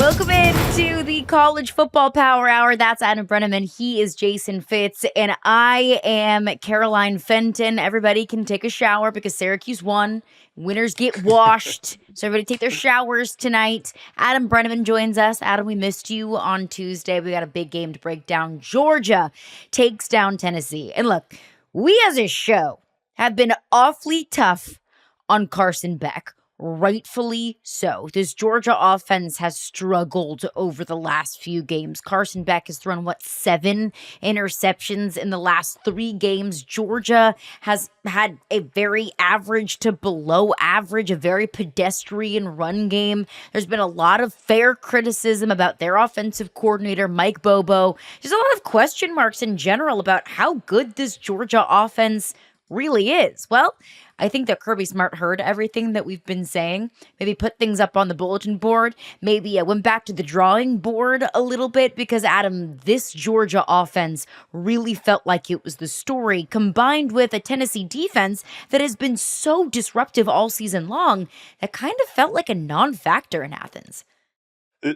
Welcome into the College Football Power Hour. That's Adam Breneman. He is Jason Fitz, and I am Caroline Fenton. Everybody can take a shower because Syracuse won. Winners get washed. So everybody take their showers tonight. Adam Breneman joins us. Adam, we missed you on Tuesday. We got a big game to break down. Georgia takes down Tennessee. And look, we as a show have been awfully tough on Carson Beck. Rightfully so. This Georgia offense has struggled over the last few games. Carson Beck has thrown, 7 interceptions in the last 3 games. Georgia has had a very average to below average, a very pedestrian run game. There's been a lot of fair criticism about their offensive coordinator, Mike Bobo. There's a lot of question marks in general about how good this Georgia offense really is. Well, I think that Kirby Smart heard everything that we've been saying, maybe put things up on the bulletin board, maybe went back to the drawing board a little bit, because Adam, this Georgia offense really felt like it was the story, combined with a Tennessee defense that has been so disruptive all season long that kind of felt like a non-factor in Athens.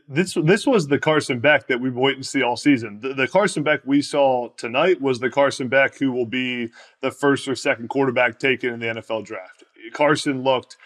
This was the Carson Beck that we've been waiting to see all season. The Carson Beck we saw tonight was the Carson Beck who will be the first or second quarterback taken in the NFL draft. Carson looked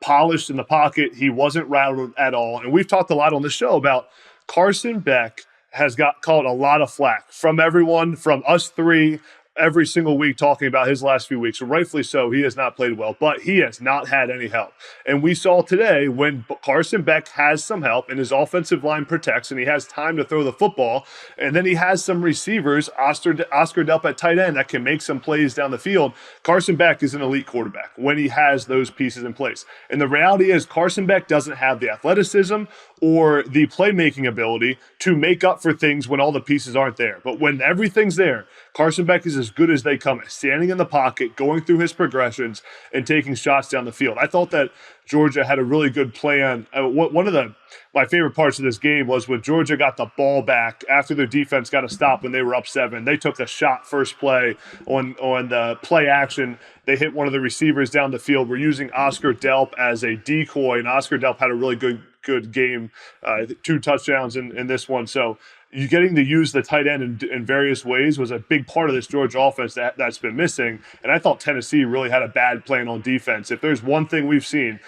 polished in the pocket. He wasn't rattled at all. And we've talked a lot on the show about Carson Beck has got called a lot of flack from everyone, from us three, every single week talking about his last few weeks. Rightfully so, he has not played well, but he has not had any help. And we saw today when Carson Beck has some help and his offensive line protects and he has time to throw the football, and then he has some receivers, Oscar Delp at tight end, that can make some plays down the field. Carson Beck is an elite quarterback when he has those pieces in place. And the reality is Carson Beck doesn't have the athleticism or the playmaking ability to make up for things when all the pieces aren't there. But when everything's there, Carson Beck is as good as they come, standing in the pocket, going through his progressions, and taking shots down the field. I thought that Georgia had a really good plan. One of my favorite parts of this game was when Georgia got the ball back after their defense got a stop when they were up 7. They took the shot first play on the play action. They hit one of the receivers down the field. We're using Oscar Delp as a decoy, and Oscar Delp had a really good game, 2 touchdowns in this one. So you getting to use the tight end in various ways was a big part of this Georgia offense that's been missing. And I thought Tennessee really had a bad plan on defense. If there's one thing we've seen,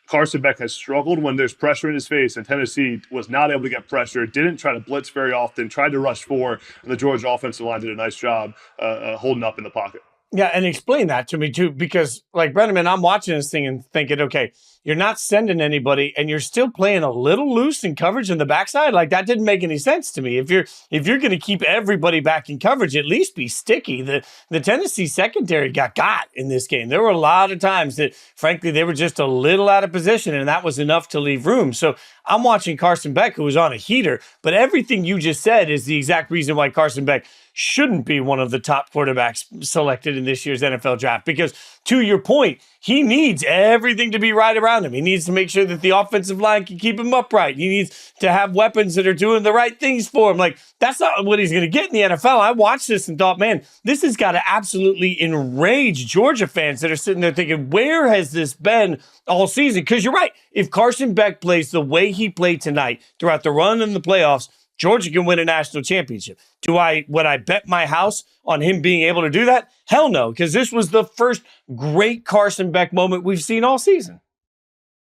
Carson Beck has struggled when there's pressure in his face, and Tennessee was not able to get pressure, didn't try to blitz very often, tried to rush 4, and the Georgia offensive line did a nice job holding up in the pocket. Yeah, and explain that to me, too, because, like, Breneman, I'm watching this thing and thinking, okay, you're not sending anybody, and you're still playing a little loose in coverage in the backside. Like, that didn't make any sense to me. If you're going to keep everybody back in coverage, at least be sticky. The Tennessee secondary got in this game. There were a lot of times that, frankly, they were just a little out of position, and that was enough to leave room. So I'm watching Carson Beck, who was on a heater, but everything you just said is the exact reason why Carson Beck shouldn't be one of the top quarterbacks selected in this year's NFL draft, because to your point, he needs everything to be right around him. He needs to make sure that the offensive line can keep him upright. He needs to have weapons that are doing the right things for him. Like, that's not what he's going to get in the NFL. I watched this and thought, man, this has got to absolutely enrage Georgia fans that are sitting there thinking, where has this been all season? Because you're right. If Carson Beck plays the way he played tonight throughout the run in the playoffs, Georgia can win a national championship. Would I bet my house on him being able to do that? Hell no, because this was the first great Carson Beck moment we've seen all season.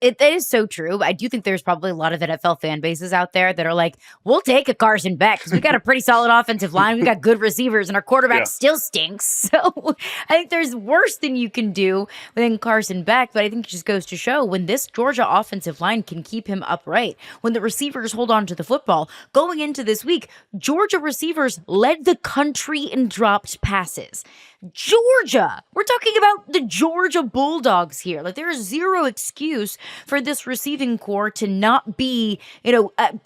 It is so true. I do think there's probably a lot of NFL fan bases out there that are like, we'll take a Carson Beck because we got a pretty solid offensive line. We got good receivers and our quarterback still stinks. So I think there's worse than you can do than Carson Beck. But I think it just goes to show when this Georgia offensive line can keep him upright, when the receivers hold on to the football. Going into this week, Georgia receivers led the country in dropped passes. Georgia. We're talking about the Georgia Bulldogs here. Like, there is zero excuse for this receiving core to not be,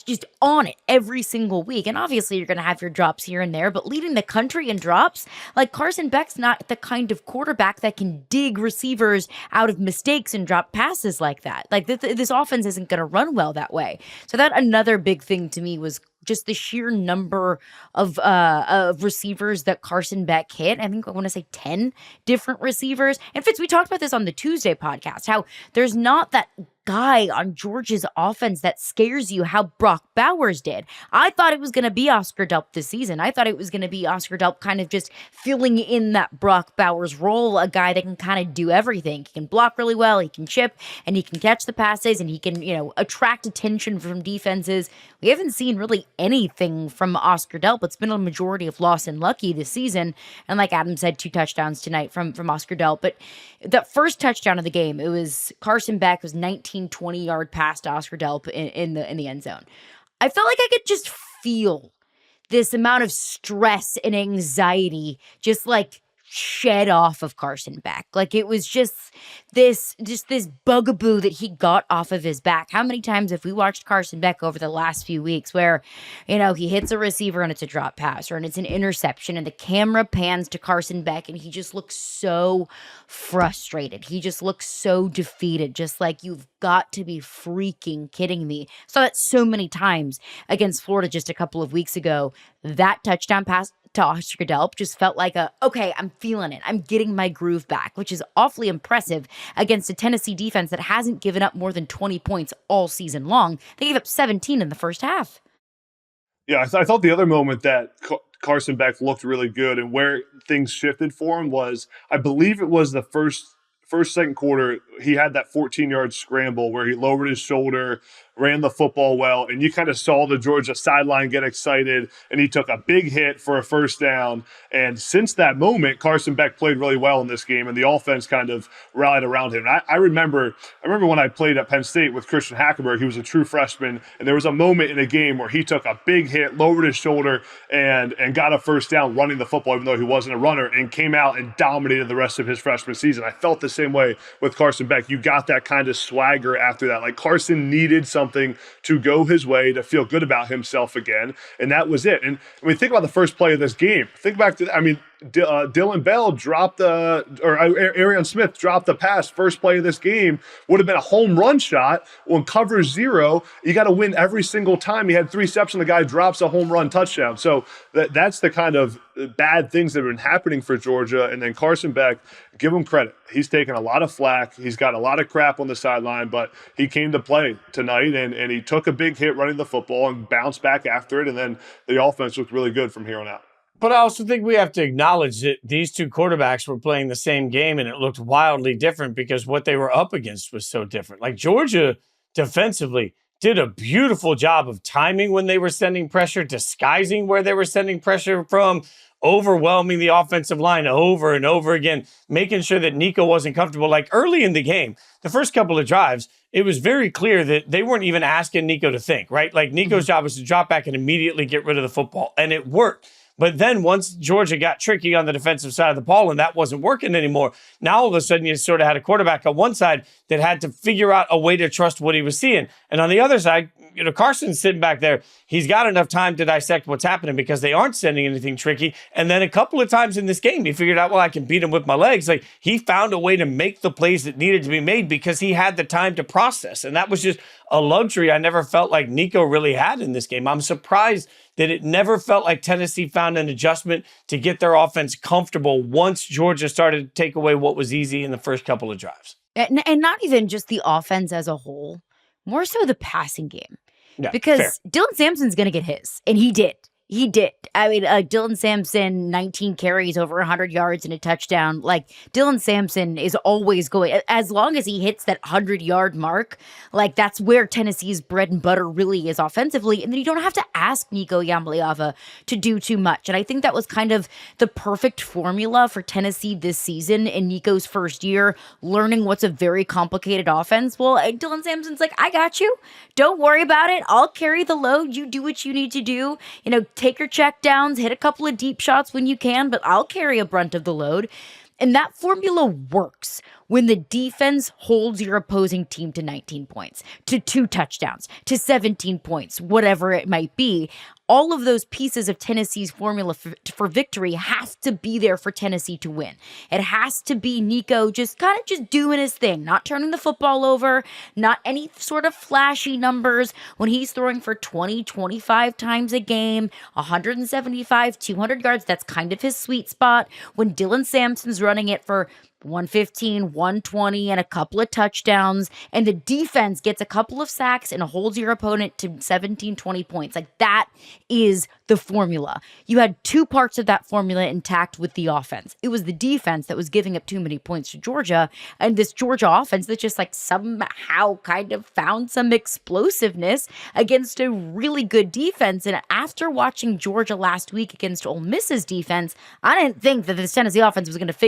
just on it every single week. And obviously, you're going to have your drops here and there, but leading the country in drops, like, Carson Beck's not the kind of quarterback that can dig receivers out of mistakes and drop passes like that. Like, this offense isn't going to run well that way. So that another big thing to me was just the sheer number of receivers that Carson Beck hit. I think I want to say 10 different receivers. And Fitz, we talked about this on the Tuesday podcast, how there's not that guy on Georgia's offense that scares you how Brock Bowers did. I thought it was going to be Oscar Delp this season. I thought it was going to be Oscar Delp kind of just filling in that Brock Bowers role, a guy that can kind of do everything. He can block really well, he can chip, and he can catch the passes, and he can, attract attention from defenses. We haven't seen really anything from Oscar Delp. It's been a majority of loss and lucky this season. And like Adam said, 2 touchdowns tonight from Oscar Delp. But the first touchdown of the game, it was Carson Beck, was 19, 20-yard pass to Oscar Delp in the end zone. I felt like I could just feel this amount of stress and anxiety just like shed off of Carson Beck. Like it was just this bugaboo that he got off of his back. How many times have we watched Carson Beck over the last few weeks where, he hits a receiver and it's a drop pass or and it's an interception and the camera pans to Carson Beck and he just looks so frustrated. He just looks so defeated, just like, you've got to be freaking kidding me. Saw that so many times against Florida just a couple of weeks ago. That touchdown pass to Oscar Delp just felt like okay, I'm feeling it. I'm getting my groove back, which is awfully impressive against a Tennessee defense that hasn't given up more than 20 points all season long. They gave up 17 in the first half. Yeah, I thought the other moment that Carson Beck looked really good and where things shifted for him was, I believe it was the second quarter, he had that 14-yard scramble where he lowered his shoulder, ran the football well, and you kind of saw the Georgia sideline get excited, and he took a big hit for a first down. And since that moment, Carson Beck played really well in this game, and the offense kind of rallied around him. And I remember when I played at Penn State with Christian Hackenberg, he was a true freshman, and there was a moment in a game where he took a big hit, lowered his shoulder, and got a first down running the football, even though he wasn't a runner, and came out and dominated the rest of his freshman season. I felt the same way with Carson Beck. You got that kind of swagger after that. Like, Carson needed something to go his way to feel good about himself again, and that was it. And think about the first play of this game. Think back to, Dylan Bell Arian Smith dropped the pass. First play of this game would have been a home run shot. When cover 0, you got to win every single time. He had 3 steps and the guy drops a home run touchdown. So that's the kind of bad things that have been happening for Georgia. And then Carson Beck, give him credit. He's taken a lot of flack. He's got a lot of crap on the sideline, but he came to play tonight and he took a big hit running the football and bounced back after it. And then the offense looked really good from here on out. But I also think we have to acknowledge that these two quarterbacks were playing the same game and it looked wildly different because what they were up against was so different. Like, Georgia defensively did a beautiful job of timing when they were sending pressure, disguising where they were sending pressure from, overwhelming the offensive line over and over again, making sure that Nico wasn't comfortable. Like, early in the game, the first couple of drives, it was very clear that they weren't even asking Nico to think, right? Like, Nico's job was to drop back and immediately get rid of the football, and it worked. But then once Georgia got tricky on the defensive side of the ball and that wasn't working anymore, now all of a sudden you sort of had a quarterback on one side that had to figure out a way to trust what he was seeing. And on the other side, Carson's sitting back there. He's got enough time to dissect what's happening because they aren't sending anything tricky. And then a couple of times in this game, he figured out, well, I can beat him with my legs. Like, he found a way to make the plays that needed to be made because he had the time to process. And that was just a luxury I never felt like Nico really had in this game. I'm surprised that it never felt like Tennessee found an adjustment to get their offense comfortable once Georgia started to take away what was easy in the first couple of drives. And not even just the offense as a whole, more so the passing game. Yeah, because fair. Dylan Sampson's going to get his, and he did. He did. Dylan Sampson, 19 carries, over 100 yards and a touchdown. Like, Dylan Sampson is always going, as long as he hits that 100-yard mark, like, that's where Tennessee's bread and butter really is offensively. And then you don't have to ask Nico Iamaleava to do too much. And I think that was kind of the perfect formula for Tennessee this season in Nico's first year, learning what's a very complicated offense. Well, Dylan Sampson's like, I got you. Don't worry about it. I'll carry the load. You do what you need to do. Take your check downs, hit a couple of deep shots when you can, but I'll carry a brunt of the load. And that formula works when the defense holds your opposing team to 19 points, to 2 touchdowns, to 17 points, whatever it might be. All of those pieces of Tennessee's formula for victory have to be there for Tennessee to win. It has to be Nico just doing his thing, not turning the football over, not any sort of flashy numbers when he's throwing for 20, 25 times a game, 175, 200 yards. That's kind of his sweet spot. When Dylan Sampson's running it for 115, 120, and a couple of touchdowns, and the defense gets a couple of sacks and holds your opponent to 17, 20 points. Like, that is the formula. You had two parts of that formula intact with the offense. It was the defense that was giving up too many points to Georgia, and this Georgia offense that just like somehow kind of found some explosiveness against a really good defense. And after watching Georgia last week against Ole Miss's defense, I didn't think that this Tennessee offense was going to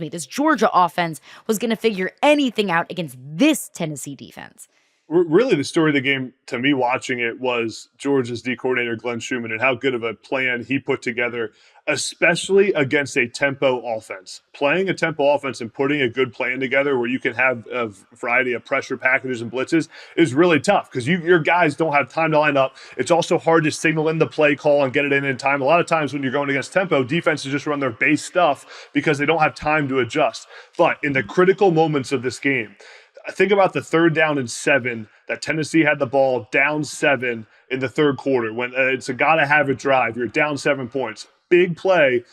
this Georgia offense was going to figure anything out against this Tennessee defense. Really, the story of the game, to me, watching it, was Georgia's D coordinator, Glenn Schumann, and how good of a plan he put together, especially against a tempo offense. Playing a tempo offense and putting a good plan together where you can have a variety of pressure packages and blitzes is really tough because your guys don't have time to line up. It's also hard to signal in the play call and get it in time. A lot of times when you're going against tempo, defenses just run their base stuff because they don't have time to adjust. But in the critical moments of this game, I think about the 3rd down and 7 that Tennessee had the ball down 7 in the third quarter when it's a gotta-have-it drive. You're down 7 points. Big play.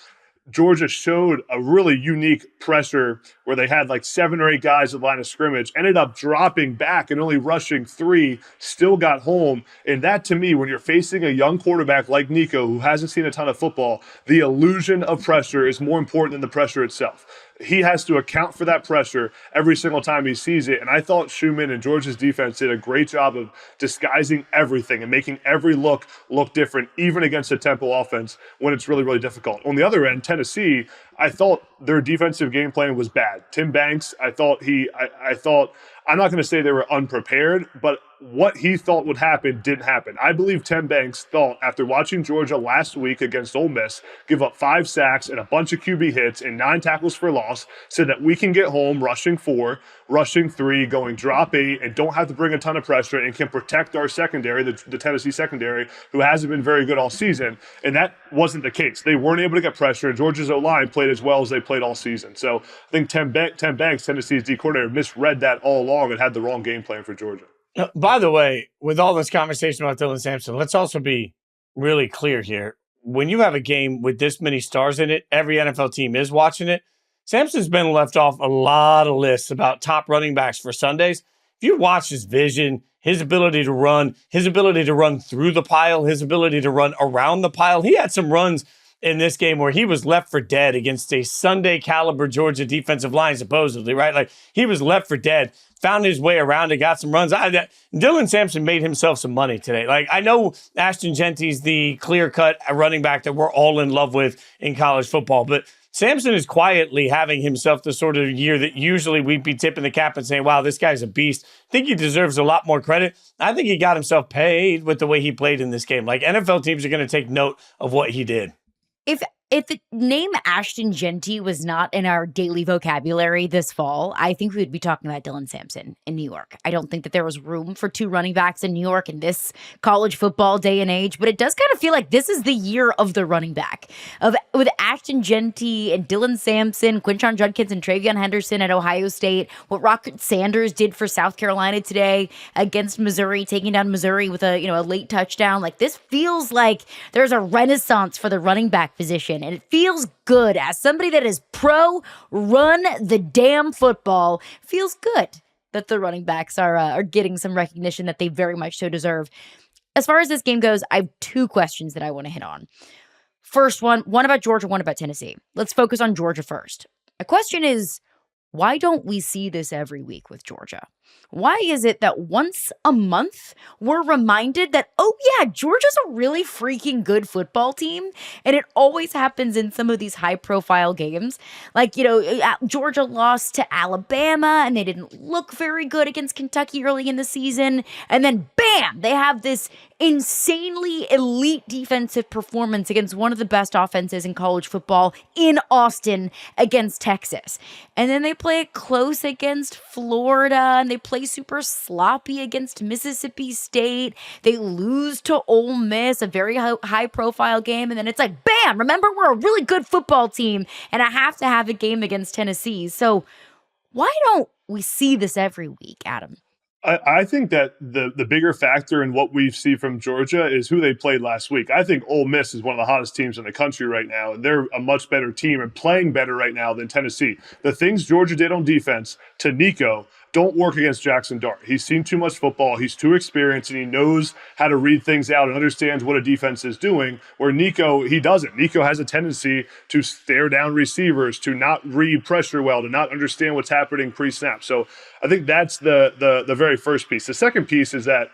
Georgia showed a really unique pressure where they had like 7 or 8 guys at the line of scrimmage, ended up dropping back and only rushing 3, still got home. And that, to me, when you're facing a young quarterback like Nico, who hasn't seen a ton of football, the illusion of pressure is more important than the pressure itself. He has to account for that pressure every single time he sees it. And I thought Schumann and Georgia's defense did a great job of disguising everything and making every look different, even against a tempo offense when it's really, really difficult. On the other end, Tennessee, I thought their defensive game plan was bad. Tim Banks, I thought I'm not going to say they were unprepared, but what he thought would happen didn't happen. I believe Tim Banks thought, after watching Georgia last week against Ole Miss give up 5 sacks and a bunch of QB hits and 9 tackles for loss, said that we can get home rushing 4, rushing 3, going drop 8, and don't have to bring a ton of pressure and can protect our secondary, the Tennessee secondary, who hasn't been very good all season. And that wasn't the case. They weren't able to get pressure, and Georgia's O-line played as well as they played all season. So I think Tim Banks, Tennessee's D coordinator, misread that all along and had the wrong game plan for Georgia. By the way, with all this conversation about Dillon Sampson, let's also be really clear here. When you have a game with this many stars in it, every NFL team is watching it. Sampson's been left off a lot of lists about top running backs for Sundays. If you watch his vision, his ability to run through the pile, his ability to run around the pile, he had some runs in this game where he was left for dead against a Sunday caliber Georgia defensive line, supposedly, right? Like, he was left for dead, found his way around and got some runs. Dillon Sampson made himself some money today. Like, I know Ashton Genty's the clear-cut running back that we're all in love with in college football, but Sampson is quietly having himself the sort of year that usually we'd be tipping the cap and saying, wow, this guy's a beast. I think he deserves a lot more credit. I think he got himself paid with the way he played in this game. Like, NFL teams are going to take note of what he did. If the name Ashton Genty was not in our daily vocabulary this fall, I think we would be talking about Dillon Sampson in New York. I don't think that there was room for 2 running backs in New York in this college football day and age, but it does kind of feel like this is the year of the running back. With Ashton Genty and Dillon Sampson, Quinshon Judkins and Travion Henderson at Ohio State, what Rocket Sanders did for South Carolina today against Missouri, taking down Missouri with a late touchdown. Like, this feels like there's a renaissance for the running back position. And it feels good as somebody that is pro run the damn football. Feels good that the running backs are getting some recognition that they very much so deserve. As far as this game goes, I have 2 questions that I want to hit on. First one about Georgia, one about Tennessee. Let's focus on Georgia first. My question is, why don't we see this every week with Georgia? Why is it that once a month we're reminded that, oh yeah, Georgia's a really freaking good football team? And it always happens in some of these high profile games. Like, Georgia lost to Alabama and they didn't look very good against Kentucky early in the season. And then bam, they have this insanely elite defensive performance against one of the best offenses in college football in Austin against Texas. And then they play it close against Florida and they play super sloppy against Mississippi State. They lose to Ole Miss, a very high profile game. And then it's like, bam, remember, we're a really good football team and I have to have a game against Tennessee. So why don't we see this every week, Adam? I think that the bigger factor in what we see from Georgia is who they played last week. I think Ole Miss is one of the hottest teams in the country right now, and they're a much better team and playing better right now than Tennessee. The things Georgia did on defense to Nico don't work against Jackson Dart. He's seen too much football. He's too experienced, and he knows how to read things out and understands what a defense is doing, where Nico, he doesn't. Nico has a tendency to stare down receivers, to not read pressure well, to not understand what's happening pre-snap. So I think that's the very first piece. The second piece is that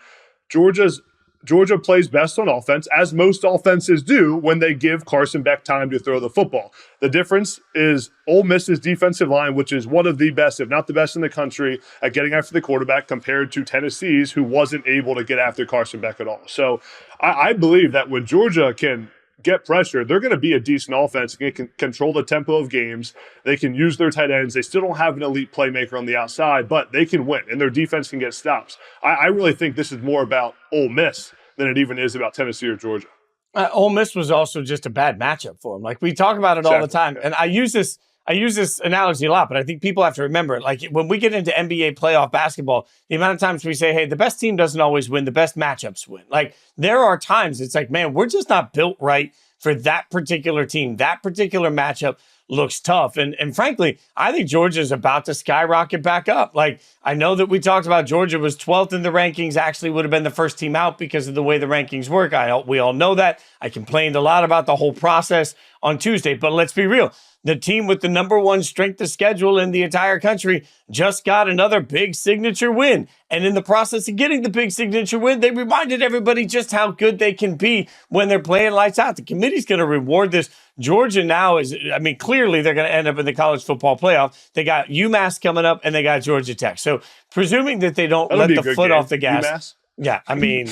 Georgia plays best on offense, as most offenses do, when they give Carson Beck time to throw the football. The difference is Ole Miss's defensive line, which is one of the best, if not the best in the country, at getting after the quarterback, compared to Tennessee's, who wasn't able to get after Carson Beck at all. So I believe that when Georgia can get pressure, they're going to be a decent offense. They can control the tempo of games. They can use their tight ends. They still don't have an elite playmaker on the outside, but they can win, and their defense can get stops. I really think this is more about Ole Miss than it even is about Tennessee or Georgia. Ole Miss was also just a bad matchup for them. Like, we talk about it all the time, and I use this analogy a lot, but I think people have to remember it. Like, when we get into NBA playoff basketball, the amount of times we say, hey, the best team doesn't always win, the best matchups win. Like, there are times it's like, man, we're just not built right for that particular team. That particular matchup looks tough. And frankly, I think Georgia is about to skyrocket back up. Like, I know that we talked about Georgia was 12th in the rankings, actually would have been the first team out because of the way the rankings work. We all know that. I complained a lot about the whole process on Tuesday, but let's be real. The team with the number one strength of schedule in the entire country just got another big signature win. And in the process of getting the big signature win, they reminded everybody just how good they can be when they're playing lights out. The committee's going to reward this. Georgia now clearly they're going to end up in the college football playoff. They got UMass coming up, and they got Georgia Tech. So presuming that they don't let the foot off the gas. UMass? Yeah, I mean,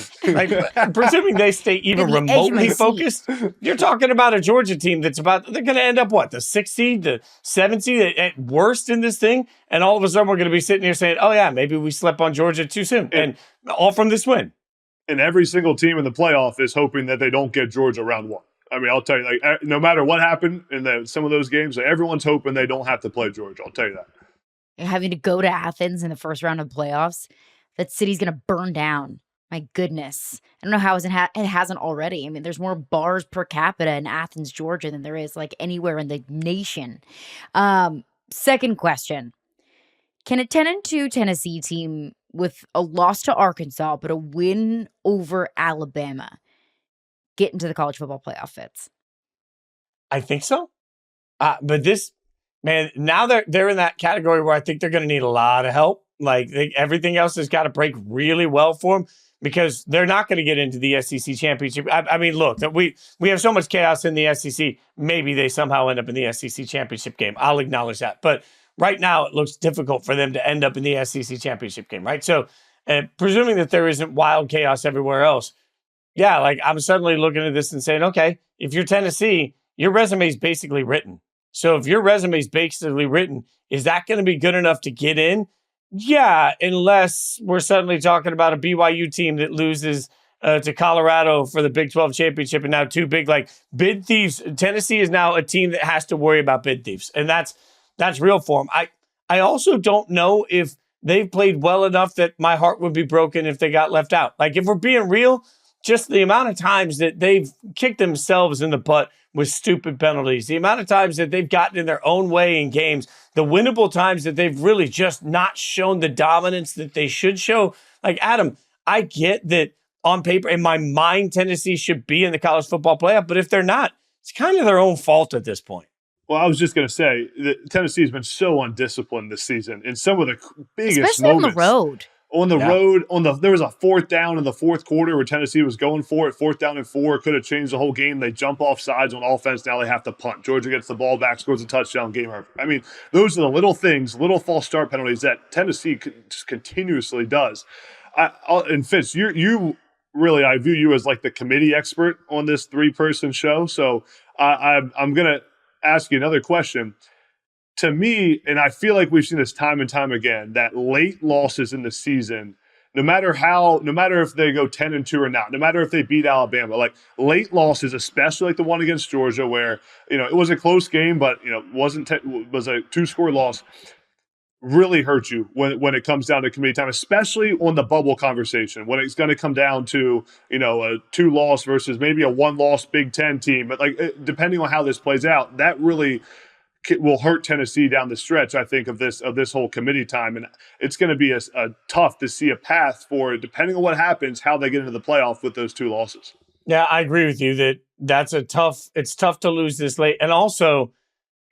presuming they stay even remotely focused, you're talking about a Georgia team they're going to end up, what, the 6th seed, the 7th seed at worst in this thing? And all of a sudden we're going to be sitting here saying, oh yeah, maybe we slept on Georgia too soon. And all from this win. And every single team in the playoff is hoping that they don't get Georgia round one. I mean, I'll tell you, like, no matter what happened in some of those games, everyone's hoping they don't have to play Georgia. I'll tell you that. Having to go to Athens in the first round of playoffs, that city's going to burn down. My goodness. I don't know how it hasn't already. I mean, there's more bars per capita in Athens, Georgia than there is like anywhere in the nation. Second question. Can a 10-2 Tennessee team with a loss to Arkansas but a win over Alabama get into the college football playoff, Fitz? I think so. But this, man, now they're in that category where I think they're going to need a lot of help. Like, everything else has got to break really well for them, because they're not going to get into the SEC championship. I mean, look, we have so much chaos in the SEC. Maybe they somehow end up in the SEC championship game. I'll acknowledge that. But right now, it looks difficult for them to end up in the SEC championship game, right? So, presuming that there isn't wild chaos everywhere else, yeah, like, I'm suddenly looking at this and saying, okay, if you're Tennessee, your resume is basically written. So if your resume is basically written, is that going to be good enough to get in? Yeah, unless we're suddenly talking about a BYU team that loses to Colorado for the Big 12 championship, and now two big, like, bid thieves. Tennessee is now a team that has to worry about bid thieves, and that's real for them. I also don't know if they've played well enough that my heart would be broken if they got left out. Like, if we're being real, just the amount of times that they've kicked themselves in the butt with stupid penalties, the amount of times that they've gotten in their own way in games, the winnable times that they've really just not shown the dominance that they should show. Like, Adam, I get that on paper, in my mind, Tennessee should be in the college football playoff, but if they're not, it's kind of their own fault at this point. Well, I was just going to say that Tennessee has been so undisciplined this season in some of the biggest especially moments. On the road. On the road, there was a 4th down in the 4th quarter where Tennessee was going for it, 4th down and 4, could have changed the whole game. They jump off sides on offense. Now they have to punt. Georgia gets the ball back, scores a touchdown, game over. I mean, those are the little things, little false start penalties that Tennessee just continuously does. And Fitz, you really, I view you as like the committee expert on this 3-person show. So I'm going to ask you another question. To me, and I feel like we've seen this time and time again, that late losses in the season, no matter if they go 10-2 or not, no matter if they beat Alabama, like late losses, especially like the one against Georgia, where it was a close game, but was a 2-score loss. really hurt you when it comes down to committee time, especially on the bubble conversation, when it's going to come down to, a 2-loss versus maybe a 1-loss Big Ten team. But depending on how this plays out, that really will hurt Tennessee down the stretch, I think, of this whole committee time. And it's going to be a tough to see a path for, depending on what happens, how they get into the playoff with those 2 losses. Yeah, I agree with you it's tough to lose this late. And also,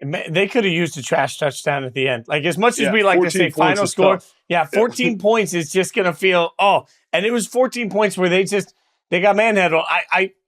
they could have used a trash touchdown at the end. Like, as much as we like to say final score, 14 points is just going to feel, and it was 14 points where they got manhandled.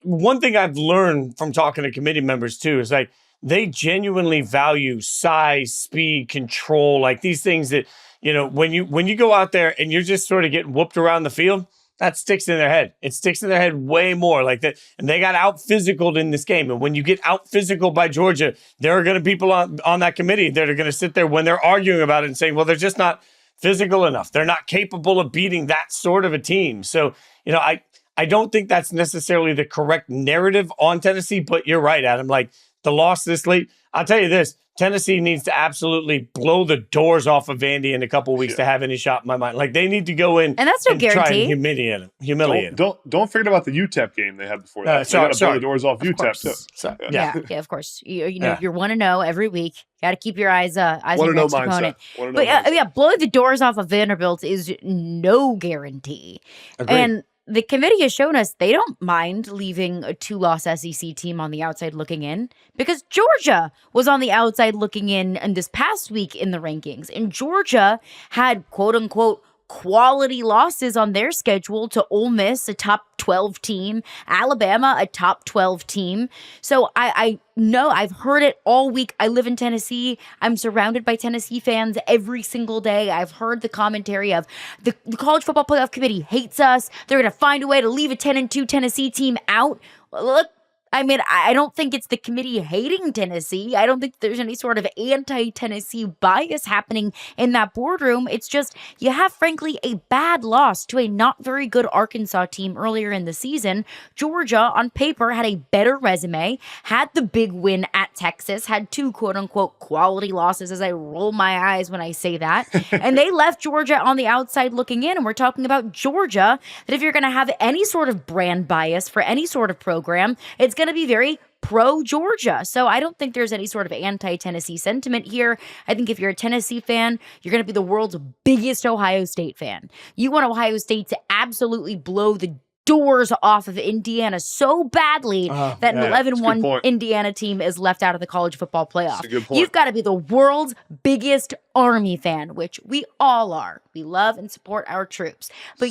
One thing I've learned from talking to committee members too is like, they genuinely value size, speed, control, like these things that, when you go out there and you're just sort of getting whooped around the field, that sticks in their head. It sticks in their head way more like that. And they got out physicaled in this game. And when you get out physical by Georgia, there are going to be people on that committee that are going to sit there when they're arguing about it and saying, well, they're just not physical enough. They're not capable of beating that sort of a team. So, I don't think that's necessarily the correct narrative on Tennessee, but you're right, Adam. Like, the loss this late, I'll tell you this, Tennessee needs to absolutely blow the doors off of Vandy in a couple of weeks to have any shot in my mind. Like, they need to go in and that's no guarantee. Try and humiliate them. Don't forget about the UTEP game they had before that. They got to blow the doors off UTEP too. So, yeah, of course. You're 1-0 every week. Got to keep your eyes on your next opponent. But blowing the doors off of Vanderbilt is no guarantee. Agreed. And the committee has shown us they don't mind leaving a 2-loss SEC team on the outside looking in, because Georgia was on the outside looking in this past week in the rankings. And Georgia had, quote unquote, quality losses on their schedule to Ole Miss, a top 12 team, Alabama, a top 12 team. So I know I've heard it all week. I live in Tennessee. I'm surrounded by Tennessee fans every single day. I've heard the commentary of the College Football Playoff Committee hates us. They're going to find a way to leave a 10-2 Tennessee team out. Look, I mean, I don't think it's the committee hating Tennessee. I don't think there's any sort of anti-Tennessee bias happening in that boardroom. It's just you have, frankly, a bad loss to a not very good Arkansas team earlier in the season. Georgia, on paper, had a better resume, had the big win at Texas, had 2 quote-unquote quality losses, as I roll my eyes when I say that. And they left Georgia on the outside looking in. And we're talking about Georgia, that if you're going to have any sort of brand bias for any sort of program, it's going to be very pro-Georgia. So I don't think there's any sort of anti-Tennessee sentiment here. I think if you're a Tennessee fan, you're going to be the world's biggest Ohio State fan. You want Ohio State to absolutely blow the doors off of Indiana so badly that an 11-1 Indiana team is left out of the college football playoff. That's a good point. You've got to be the world's biggest Army fan, which we all are. We love and support our troops. But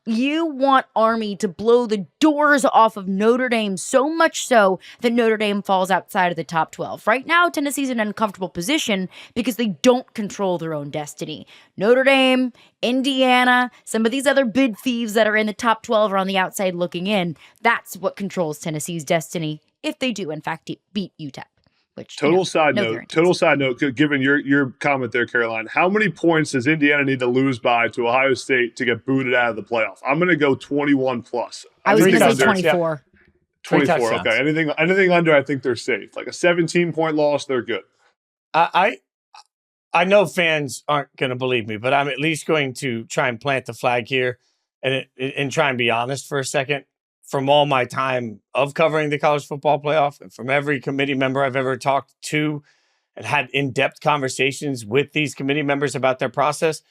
you want Army to blow the doors off of Notre Dame, so much so that Notre Dame falls outside of the top 12. Right now, Tennessee's in an uncomfortable position because they don't control their own destiny. Notre Dame, Indiana, some of these other bid thieves that are in the top 12 are on the outside looking in. That's what controls Tennessee's destiny if they do, in fact, beat UTEP. Which, total side note, given your comment there, Caroline, how many points does Indiana need to lose by to Ohio State to get booted out of the playoff? I'm going to go 21 plus. I was going to say 24. 24, okay. Anything under, I think they're safe. Like a 17-point loss, they're good. I know fans aren't going to believe me, but I'm at least going to try and plant the flag here and try and be honest for a second. From all my time of covering the college football playoff and from every committee member I've ever talked to and had in-depth conversations with these committee members about their process,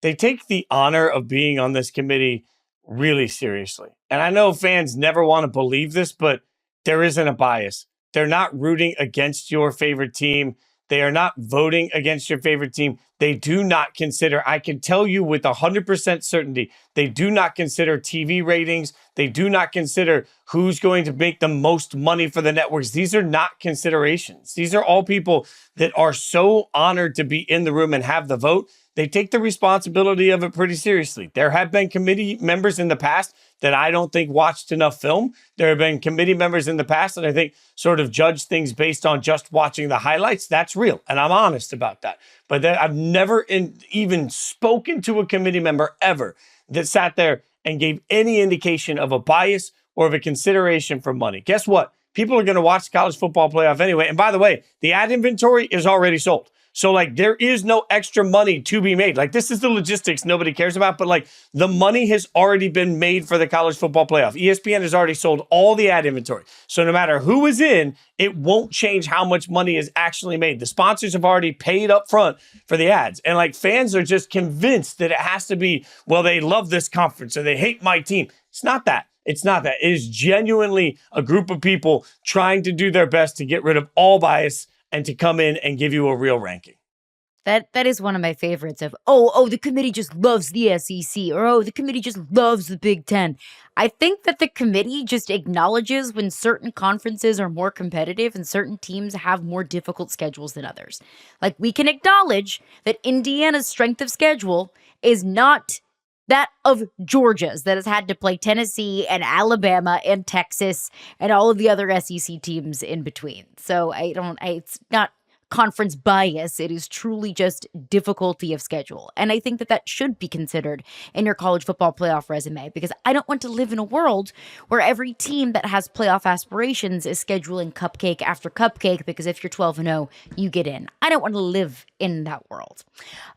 they take the honor of being on this committee really seriously. And I know fans never want to believe this, but there isn't a bias. They're not rooting against your favorite team. They are not voting against your favorite team. They do not consider, I can tell you with 100% certainty, they do not consider TV ratings. They do not consider who's going to make the most money for the networks. These are not considerations. These are all people that are so honored to be in the room and have the vote. They take the responsibility of it pretty seriously. There have been committee members in the past that I don't think watched enough film. There have been committee members in the past that I think sort of judge things based on just watching the highlights. That's real, and I'm honest about that. But I've never even spoken to a committee member ever that sat there and gave any indication of a bias or of a consideration for money. Guess what? People are going to watch college football playoff anyway. And by the way, the ad inventory is already sold. So like there is no extra money to be made. Like this is the logistics nobody cares about, but like the money has already been made for the college football playoff. ESPN has already sold all the ad inventory. So no matter who is in, it won't change how much money is actually made. The sponsors have already paid up front for the ads. And like fans are just convinced that it has to be, well, they love this conference or they hate my team. It's not that. It's not that. It is genuinely a group of people trying to do their best to get rid of all bias and to come in and give you a real ranking. That is one of my favorites of, the committee just loves the SEC, or the committee just loves the Big Ten. I think that the committee just acknowledges when certain conferences are more competitive and certain teams have more difficult schedules than others. Like, we can acknowledge that Indiana's strength of schedule is not that of Georgia's, that has had to play Tennessee and Alabama and Texas and all of the other SEC teams in between. So it's not conference bias. It is truly just difficulty of schedule. And I think that should be considered in your college football playoff resume, because I don't want to live in a world where every team that has playoff aspirations is scheduling cupcake after cupcake, because if you're 12-0, you get in. I don't want to live in that world.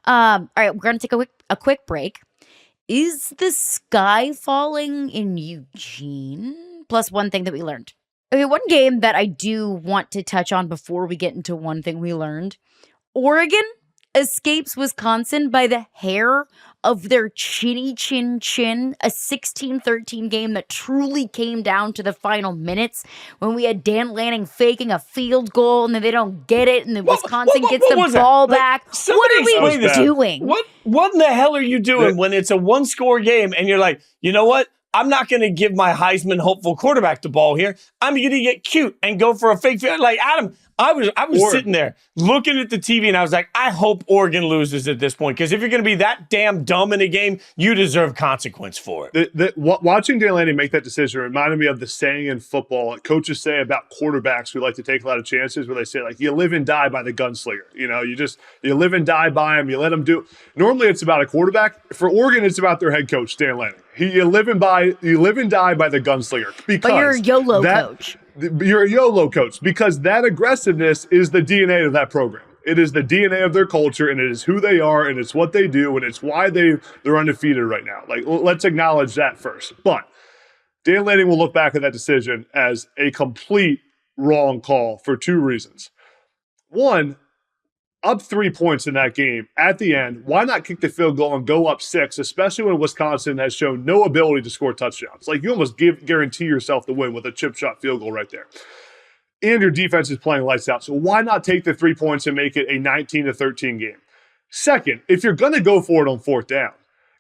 All right, we're going to take a quick break. Is the sky falling in Eugene? Plus one thing that we learned. Okay, one game that I do want to touch on before we get into one thing we learned. Oregon escapes Wisconsin by the hair of their chinny chin chin, a 16-13 game that truly came down to the final minutes when we had Dan Lanning faking a field goal and then they don't get it and then Wisconsin gets the ball back. What are we doing? What in the hell are you doing when it's a one-score game and you're like, you know what? I'm not going to give my Heisman hopeful quarterback the ball here. I'm going to get cute and go for a fake field. Like, Adam, I was sitting there looking at the TV and I was like, I hope Oregon loses at this point, because if you're going to be that damn dumb in a game, you deserve consequence for it. Watching Dan Lanning make that decision reminded me of the saying in football that coaches say about quarterbacks who like to take a lot of chances, where they say, like, you live and die by the gunslinger. You know, you live and die by him. You let him do. Normally it's about a quarterback. For Oregon, it's about their head coach, Dan Lanning. You live and die by the gunslinger. Because but you're a YOLO coach. You're a YOLO coach, because that aggressiveness is the DNA of that program. It is the DNA of their culture, and it is who they are, and it's what they do, and it's why they're undefeated right now. Like, let's acknowledge that first. But Dan Lanning will look back at that decision as a complete wrong call for two reasons. One, up 3 points in that game at the end, why not kick the field goal and go up 6, especially when Wisconsin has shown no ability to score touchdowns? Like, you almost guarantee yourself the win with a chip shot field goal right there. And your defense is playing lights out. So why not take the 3 points and make it a 19-13 game? Second, if you're going to go for it on fourth down,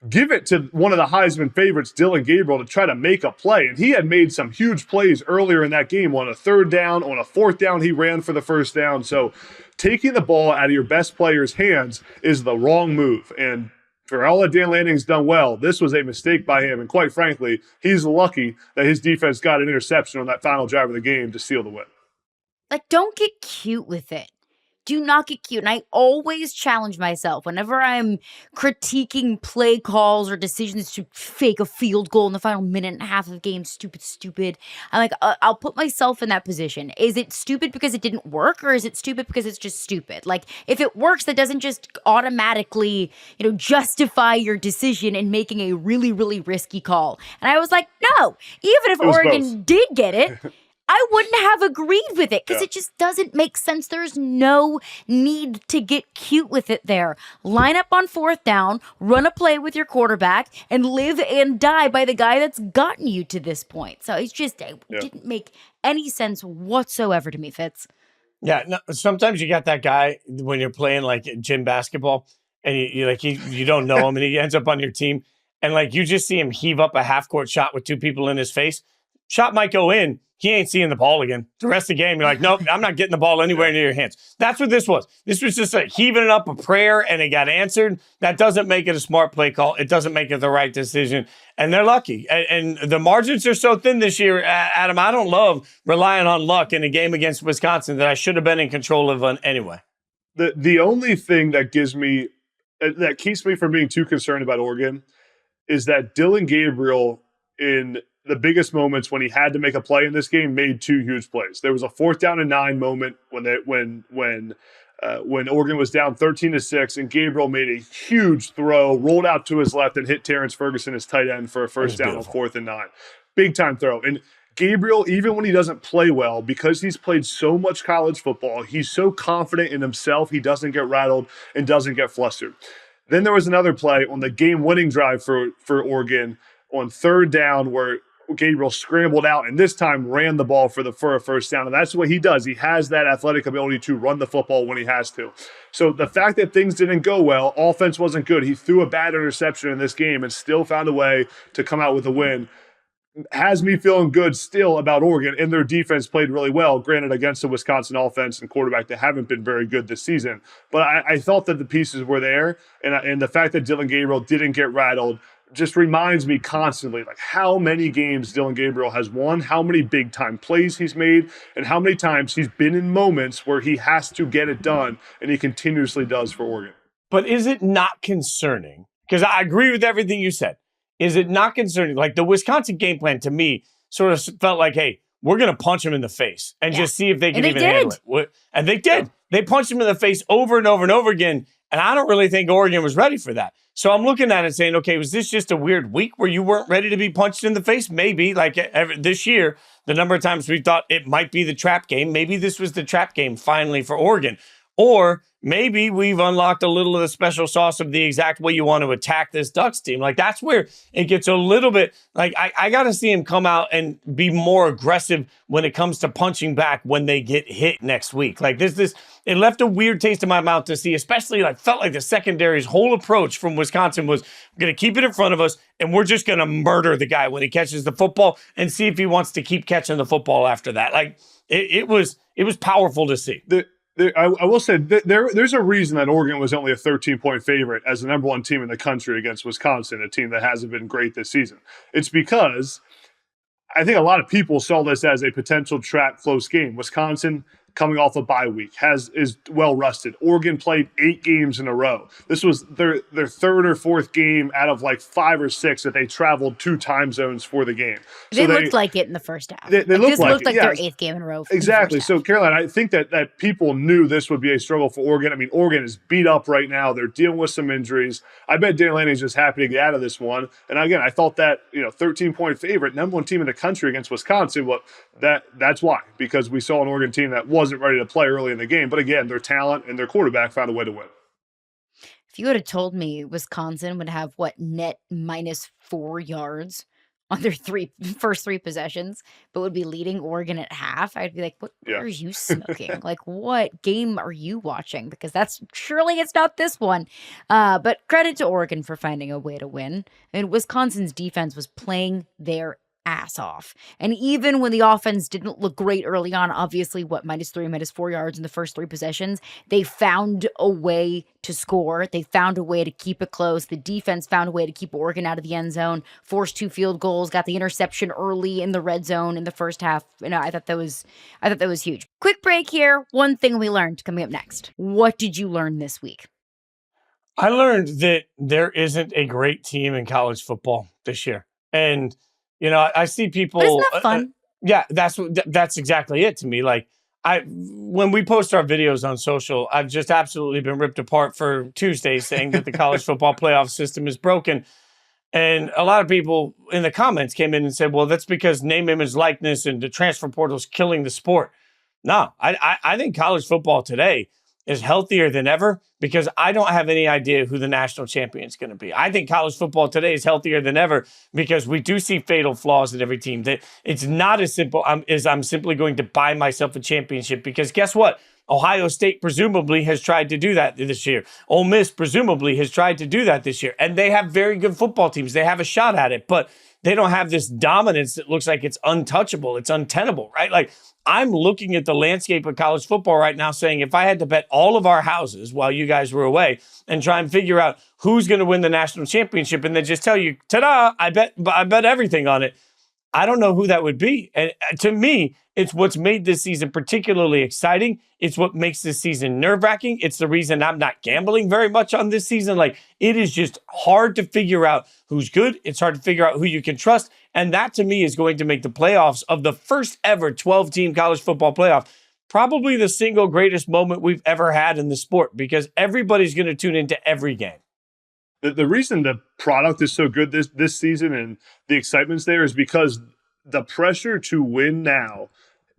give it to one of the Heisman favorites, Dillon Gabriel, to try to make a play. And he had made some huge plays earlier in that game. On a third down, on a fourth down, he ran for the first down. So taking the ball out of your best player's hands is the wrong move. And for all that Dan Lanning's done well, this was a mistake by him. And quite frankly, he's lucky that his defense got an interception on that final drive of the game to seal the win. Like, don't get cute with it. Do not get cute. And I always challenge myself whenever I'm critiquing play calls or decisions to fake a field goal in the final minute and a half of the game. Stupid. I'm like, I'll put myself in that position. Is it stupid because it didn't work, or is it stupid because it's just stupid? Like, if it works, that doesn't just automatically, justify your decision in making a really, really risky call. And I was like, no, even if Oregon did get it, I wouldn't have agreed with it, because it just doesn't make sense. There's no need to get cute with it there. Line up on fourth down, run a play with your quarterback, and live and die by the guy that's gotten you to this point. So it didn't make any sense whatsoever to me, Fitz. Yeah, no, sometimes you got that guy when you're playing like gym basketball, and you don't know him, and he ends up on your team, and like you just see him heave up a half-court shot with two people in his face. Shot might go in. He ain't seeing the ball again. The rest of the game, you're like, nope, I'm not getting the ball anywhere near your hands. That's what this was. This was just like heaving it up a prayer, and it got answered. That doesn't make it a smart play call. It doesn't make it the right decision. And they're lucky. And the margins are so thin this year, Adam, I don't love relying on luck in a game against Wisconsin that I should have been in control of anyway. The only thing that keeps me from being too concerned about Oregon is that Dillon Gabriel, in the biggest moments when he had to make a play in this game, made two huge plays. There was a 4th down and 9 moment when when Oregon was down 13-6, and Gabriel made a huge throw, rolled out to his left, and hit Terrence Ferguson, his tight end, for a first down on 4th and 9. Big time throw. And Gabriel, even when he doesn't play well, because he's played so much college football, he's so confident in himself, he doesn't get rattled and doesn't get flustered. Then there was another play on the game-winning drive for Oregon on 3rd down where Gabriel scrambled out and this time ran the ball for a first down. And that's what he does. He has that athletic ability to run the football when he has to. So the fact that things didn't go well, offense wasn't good. He threw a bad interception in this game and still found a way to come out with a win. Has me feeling good still about Oregon, and their defense played really well, granted against the Wisconsin offense and quarterback that haven't been very good this season. But I thought that the pieces were there, and the fact that Dillon Gabriel didn't get rattled just reminds me constantly like how many games Dillon Gabriel has won, how many big-time plays he's made, and how many times he's been in moments where he has to get it done, and he continuously does for Oregon. But is it not concerning? Because I agree with everything you said. Is it not concerning? Like the Wisconsin game plan to me sort of felt like, hey, we're going to punch him in the face and just see if they can even handle it. And they did. They punched him in the face over and over and over again. And I don't really think Oregon was ready for that. So I'm looking at it and saying, okay, was this just a weird week where you weren't ready to be punched in the face? Maybe, like this year, the number of times we thought it might be the trap game. Maybe this was the trap game finally for Oregon. Or maybe we've unlocked a little of the special sauce of the exact way you want to attack this Ducks team. Like, that's where it gets a little bit, like, I got to see him come out and be more aggressive when it comes to punching back when they get hit next week. Like, it left a weird taste in my mouth to see, especially, like, felt like the secondary's whole approach from Wisconsin was going to keep it in front of us, and we're just going to murder the guy when he catches the football and see if he wants to keep catching the football after that. Like, it was powerful to see. I will say there's a reason that Oregon was only a 13-point favorite as the number 1 team in the country against Wisconsin, a team that hasn't been great this season. It's because I think a lot of people saw this as a potential trap close game. Wisconsin, coming off a bye week, is well rusted. Oregon played 8 games in a row. This was their 3rd or 4th game out of like 5 or 6 that they traveled 2 time zones for the game. They looked like it in the first half. They looked like their 8th game in a row. Exactly. So, Caroline, I think that people knew this would be a struggle for Oregon. I mean, Oregon is beat up right now. They're dealing with some injuries. I bet Dan Lanning is just happy to get out of this one. And again, I thought that 13-point favorite, number 1 team in the country against Wisconsin. Well, that's why, because we saw an Oregon team that wasn't ready to play early in the game. But again, their talent and their quarterback found a way to win. If you would have told me Wisconsin would have net -4 yards on their first three possessions, but would be leading Oregon at half, I'd be like, what are you smoking? Like, what game are you watching? Because surely it's not this one. But credit to Oregon for finding a way to win. I mean, Wisconsin's defense was playing their ass off. And even when the offense didn't look great early on, obviously, -3, -4 yards in the first 3 possessions, they found a way to score. They found a way to keep it close. The defense found a way to keep Oregon out of the end zone, forced 2 field goals, got the interception early in the red zone in the first half. I thought that was huge. Quick break here. One thing we learned coming up next. What did you learn this week? I learned that there isn't a great team in college football this year. And I see people. But isn't that fun? Yeah, that's exactly it to me. Like, when we post our videos on social, I've just absolutely been ripped apart for Tuesday saying that the college football playoff system is broken. And a lot of people in the comments came in and said, well, that's because name, image, likeness, and the transfer portal is killing the sport. No, I think college football today is healthier than ever because I don't have any idea who the national champion is going to be. I think college football today is healthier than ever because we do see fatal flaws in every team. That it's not as simple as I'm simply going to buy myself a championship because guess what? Ohio State presumably has tried to do that this year. Ole Miss presumably has tried to do that this year. And they have very good football teams. They have a shot at it, but they don't have this dominance that looks like it's untouchable. It's untenable, right? Like, I'm looking at the landscape of college football right now saying if I had to bet all of our houses while you guys were away and try and figure out who's going to win the national championship and then just tell you, ta-da, I bet everything on it, I don't know who that would be. And to me, it's what's made this season particularly exciting. It's what makes this season nerve-wracking. It's the reason I'm not gambling very much on this season. Like, it is just hard to figure out who's good. It's hard to figure out who you can trust. And that, to me, is going to make the playoffs of the first ever 12-team college football playoff probably the single greatest moment we've ever had in the sport because everybody's going to tune into every game. The reason the product is so good this season and the excitement's there is because the pressure to win now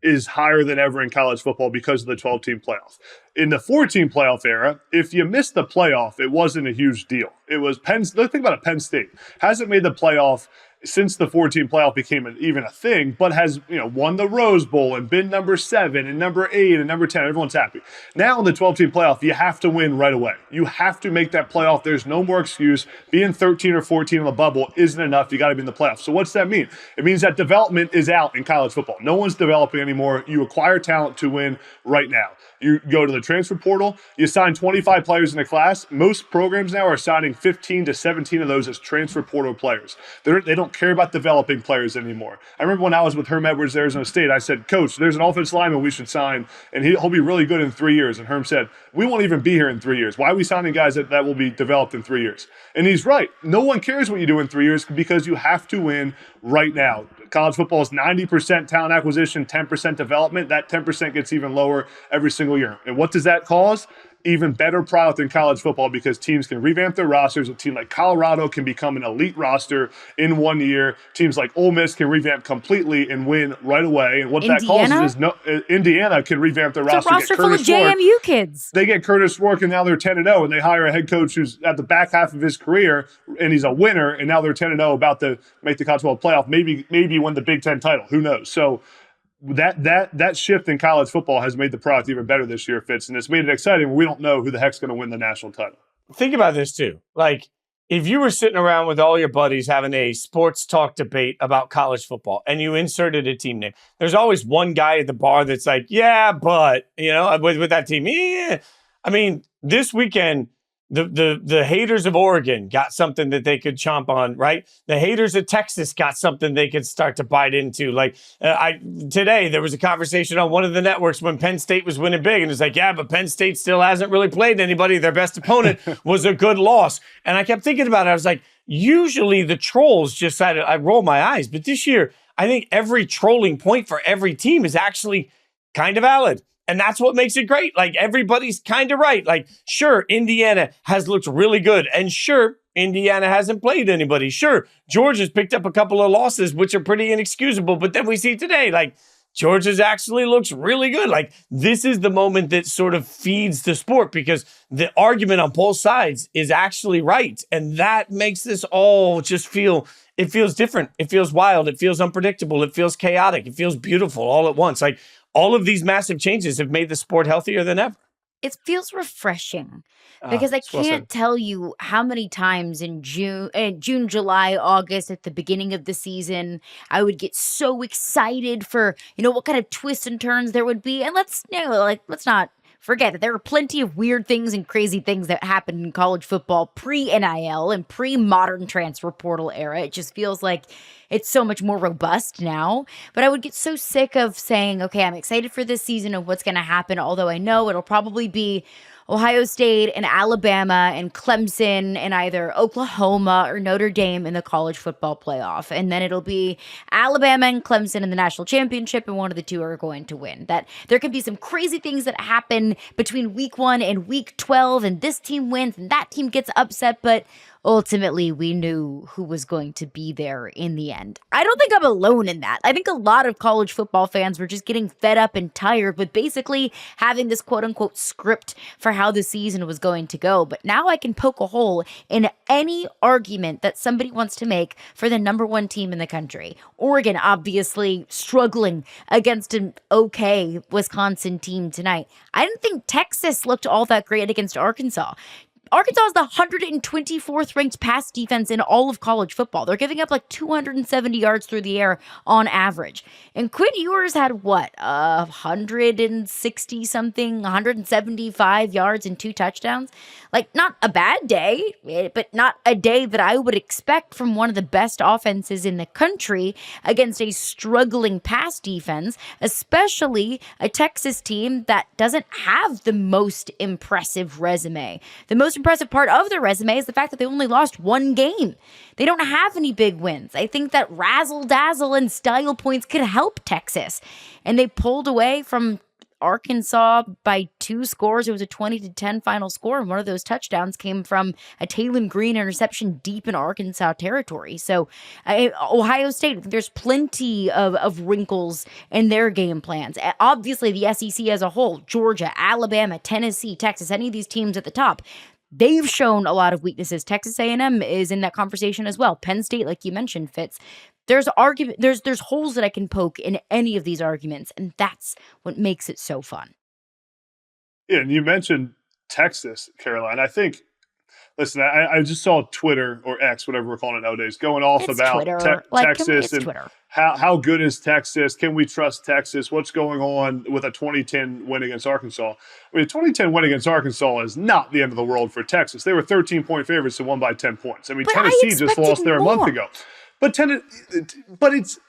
is higher than ever in college football because of the 12-team playoff. In the 14 playoff era, if you missed the playoff, it wasn't a huge deal. It was the thing about Penn State hasn't made the playoff since the 14 playoff became even a thing, but has won the Rose Bowl and been number 7 and number 8 and number 10. Everyone's happy. Now in the 12-team playoff, you have to win right away. You have to make that playoff. There's no more excuse. Being 13 or 14 in the bubble isn't enough. You got to be in the playoff. So what's that mean? It means that development is out in college football. No one's developing anymore. You acquire talent to win right now. You go to the transfer portal, you sign 25 players in a class. Most programs now are signing 15 to 17 of those as transfer portal players. They don't care about developing players anymore. I remember when I was with Herm Edwards at Arizona State, I said, Coach, there's an offensive lineman we should sign, and he'll be really good in 3 years. And Herm said, we won't even be here in 3 years. Why are we signing guys that will be developed in 3 years? And he's right. No one cares what you do in 3 years because you have to win right now. College football is 90% talent acquisition, 10% development. That 10% gets even lower every single year. And what does that cause? Even better product in college football because teams can revamp their rosters. A team like Colorado can become an elite roster in 1 year. Teams like Ole Miss can revamp completely and win right away. And what that causes is Indiana can revamp their roster. It's a roster full of JMU kids. They get Curtis Rourke, and now they're 10-0, and they hire a head coach who's at the back half of his career, and he's a winner, and now they're 10-0, about to make the college football playoff, maybe win the Big Ten title. Who knows? So that shift in college football has made the product even better this year, Fitz, and it's made it exciting. We don't know who the heck's going to win the national title. Think about this too. Like, if you were sitting around with all your buddies having a sports talk debate about college football and you inserted a team name, there's always one guy at the bar that's like, yeah, but, with that team. Yeah. I mean, this weekend, the haters of Oregon got something that they could chomp on, right? The haters of Texas got something they could start to bite into. Like today, there was a conversation on one of the networks when Penn State was winning big, and it's like, yeah, but Penn State still hasn't really played anybody. Their best opponent was a good loss. And I kept thinking about it. I was like, usually the trolls just I roll my eyes, but this year, I think every trolling point for every team is actually kind of valid. And that's what makes it great. Like, everybody's kind of right. Like, sure, Indiana has looked really good. And sure, Indiana hasn't played anybody. Sure, Georgia's picked up a couple of losses, which are pretty inexcusable. But then we see today, like, Georgia's actually looks really good. Like, this is the moment that sort of feeds the sport because the argument on both sides is actually right. And that makes this all just it feels different. It feels wild. It feels unpredictable. It feels chaotic. It feels beautiful all at once. Like, all of these massive changes have made the sport healthier than ever. It feels refreshing because I can't tell you how many times in June, July, August, at the beginning of the season, I would get so excited for, what kind of twists and turns there would be. And let's not forget that there are plenty of weird things and crazy things that happened in college football pre-NIL and pre-modern transfer portal era. It just feels like it's so much more robust now. But I would get so sick of saying, okay, I'm excited for this season of what's going to happen, although I know it'll probably be Ohio State and Alabama and Clemson and either Oklahoma or Notre Dame in the college football playoff. And then it'll be Alabama and Clemson in the national championship, and one of the two are going to win. That there can be some crazy things that happen between week 1 and week 12, and this team wins and that team gets upset, but ultimately we knew who was going to be there in the end. I don't think I'm alone in that. I think a lot of college football fans were just getting fed up and tired with basically having this quote-unquote script for how the season was going to go. But now I can poke a hole in any argument that somebody wants to make for the number 1 team in the country. Oregon obviously struggling against an okay Wisconsin team tonight. I didn't think Texas looked all that great against Arkansas. Arkansas is the 124th ranked pass defense in all of college football. They're giving up like 270 yards through the air on average. And Quinn Ewers had 160 something, 175 yards and 2 touchdowns. Like, not a bad day, but not a day that I would expect from one of the best offenses in the country against a struggling pass defense, especially a Texas team that doesn't have the most impressive resume. The most impressive part of their resume is the fact that they only lost 1 game. They don't have any big wins. I think that razzle-dazzle and style points could help Texas. And they pulled away from Arkansas by 2 scores. It was a 20-10 final score, and one of those touchdowns came from a Taylon Green interception deep in Arkansas territory. So Ohio State, there's plenty of wrinkles in their game plans. Obviously, the SEC as a whole, Georgia, Alabama, Tennessee, Texas, any of these teams at the top, they've shown a lot of weaknesses. Texas A&M is in that conversation as well. Penn State, like you mentioned, Fitz. There's holes that I can poke in any of these arguments, and that's what makes it so fun. Yeah, and you mentioned Texas, Caroline. I think, listen, I just saw Twitter or X, whatever we're calling it nowadays, going off about Texas and Twitter. How good is Texas? Can we trust Texas? What's going on with a 2010 win against Arkansas? I mean, a 2010 win against Arkansas is not the end of the world for Texas. They were 13-point favorites and won by 10 points. I mean, Tennessee just lost there a month ago. But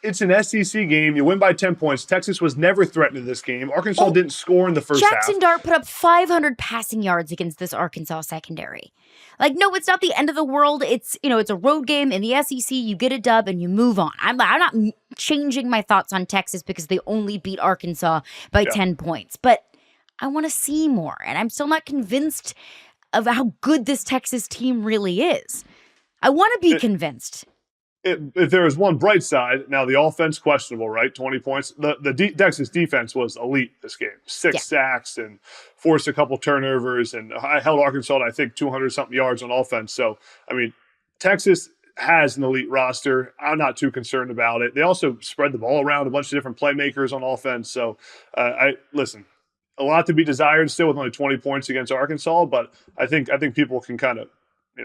it's an SEC game. You win by 10 points. Texas was never threatened in this game. Arkansas didn't score in the first half. Jackson Dart put up 500 passing yards against this Arkansas secondary. Like, no, it's not the end of the world. It's a road game in the SEC. You get a dub and you move on. I'm not changing my thoughts on Texas because they only beat Arkansas by 10 points. But I want to see more, and I'm still not convinced of how good this Texas team really is. I want to be convinced. If there is one bright side, now the offense questionable, right? 20 points. The Texas defense was elite this game. 6 sacks and forced a couple turnovers, and I held Arkansas to, I think, 200-something yards on offense. So, I mean, Texas has an elite roster. I'm not too concerned about it. They also spread the ball around, a bunch of different playmakers on offense. So, listen, a lot to be desired still with only 20 points against Arkansas, but I think people can kind of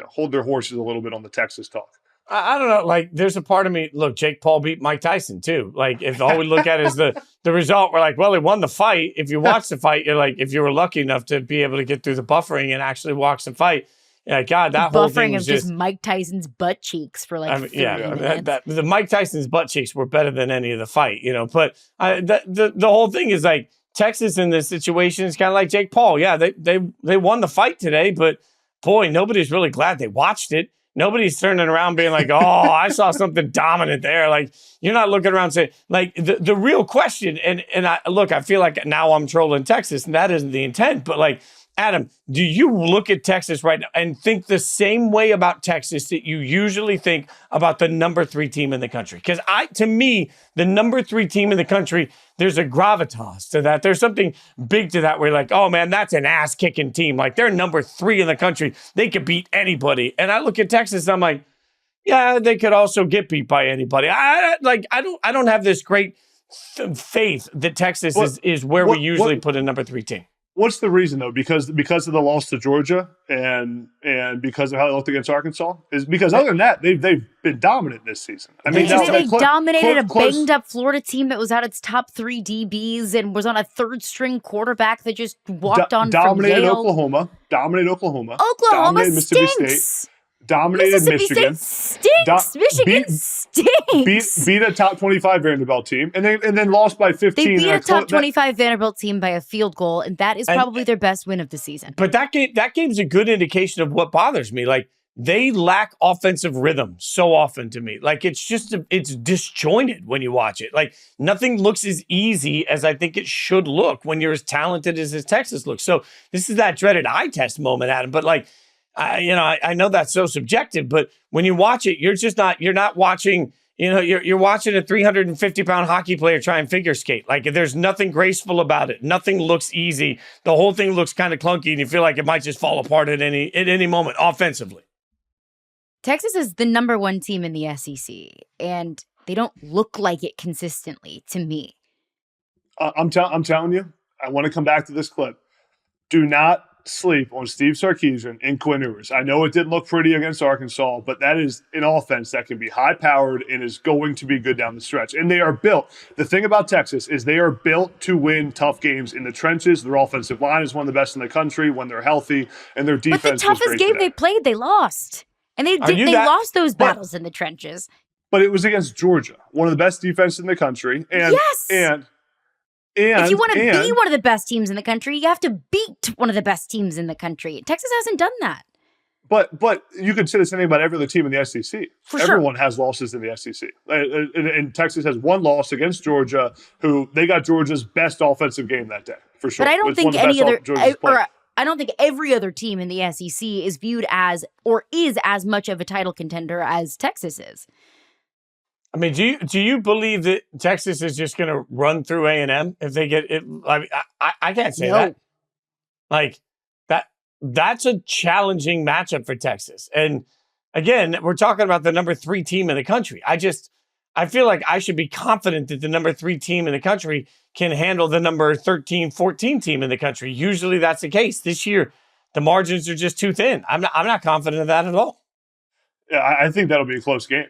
hold their horses a little bit on the Texas talk. I don't know. Like, there's a part of me. Look, Jake Paul beat Mike Tyson too. Like, if all we look at is the result, we're like, well, he won the fight. If you watch the fight, you're like, if you were lucky enough to be able to get through the buffering and actually watch the fight, God, that whole thing was buffering of just Mike Tyson's butt cheeks for like 30 minutes. The Mike Tyson's butt cheeks were better than any of the fight, But the whole thing is like Texas in this situation is kind of like Jake Paul. Yeah, they won the fight today, but boy, nobody's really glad they watched it. Nobody's turning around being like, oh, I saw something dominant there. Like, you're not looking around saying, like, the real question, and I feel like now I'm trolling Texas, and that isn't the intent, but like, Adam, do you look at Texas right now and think the same way about Texas that you usually think about the number 3 team in the country? Because to me, the number 3 team in the country, there's a gravitas to that. There's something big to that where you're like, oh man, that's an ass-kicking team. Like, they're number 3 in the country. They could beat anybody. And I look at Texas, I'm like, yeah, they could also get beat by anybody. I don't have this great faith that Texas is where we usually put a number 3 team. What's the reason though? Because of the loss to Georgia and because of how they looked against Arkansas? Is because other than that, they've been dominant this season. I mean, they dominated a banged up Florida team that was out its top 3 DBs and was on a 3rd string quarterback that just walked on dominated from Yale. Dominated Oklahoma. Dominated Mississippi stinks. State. Dominated Michigan. Stinks. Michigan stinks. Beat a top 25 Vanderbilt team, and then lost by 15. They beat a top 25 Vanderbilt team by a field goal, and that is probably their best win of the season. But that game's a good indication of what bothers me. Like, they lack offensive rhythm so often to me. Like, it's disjointed when you watch it. Like, nothing looks as easy as I think it should look when you're as talented as Texas looks. So this is that dreaded eye test moment, Adam. But like, I know that's so subjective, but when you watch it, you're not watching, you're watching a 350-pound hockey player try and figure skate. Like, there's nothing graceful about it. Nothing looks easy. The whole thing looks kind of clunky, and you feel like it might just fall apart at any moment offensively. Texas is the number 1 team in the SEC, and they don't look like it consistently to me. I'm telling you, I want to come back to this clip. Do not sleep on Steve Sarkisian and Quinn Ewers. I know it didn't look pretty against Arkansas, but that is an offense that can be high-powered and is going to be good down the stretch. And they are built. The thing about Texas is they are built to win tough games in the trenches. Their offensive line is one of the best in the country when they're healthy, and their defense. But the toughest game they played, they lost. And they lost those battles in the trenches. But it was against Georgia, one of the best defenses in the country. And, yes. And if you want to be one of the best teams in the country, you have to beat one of the best teams in the country. Texas hasn't done that. But you could say the same thing about every other team in the SEC. Everyone has losses in the SEC. And Texas has one loss against Georgia, who they got Georgia's best offensive game that day. for sure. But I don't It's think one of the any best other, Georgia's played. or I don't think every other team in the SEC is viewed as or is as much of a title contender as Texas is. I mean, do you believe that Texas is just going to run through A&M if they get it? I mean, I can't say that. Like that's a challenging matchup for Texas. And again, we're talking about the number 3 team in the country. I feel like I should be confident that the number 3 team in the country can handle the number 13, 14 team in the country. Usually that's the case. This year, the margins are just too thin. I'm not confident of that at all. Yeah, I think that'll be a close game.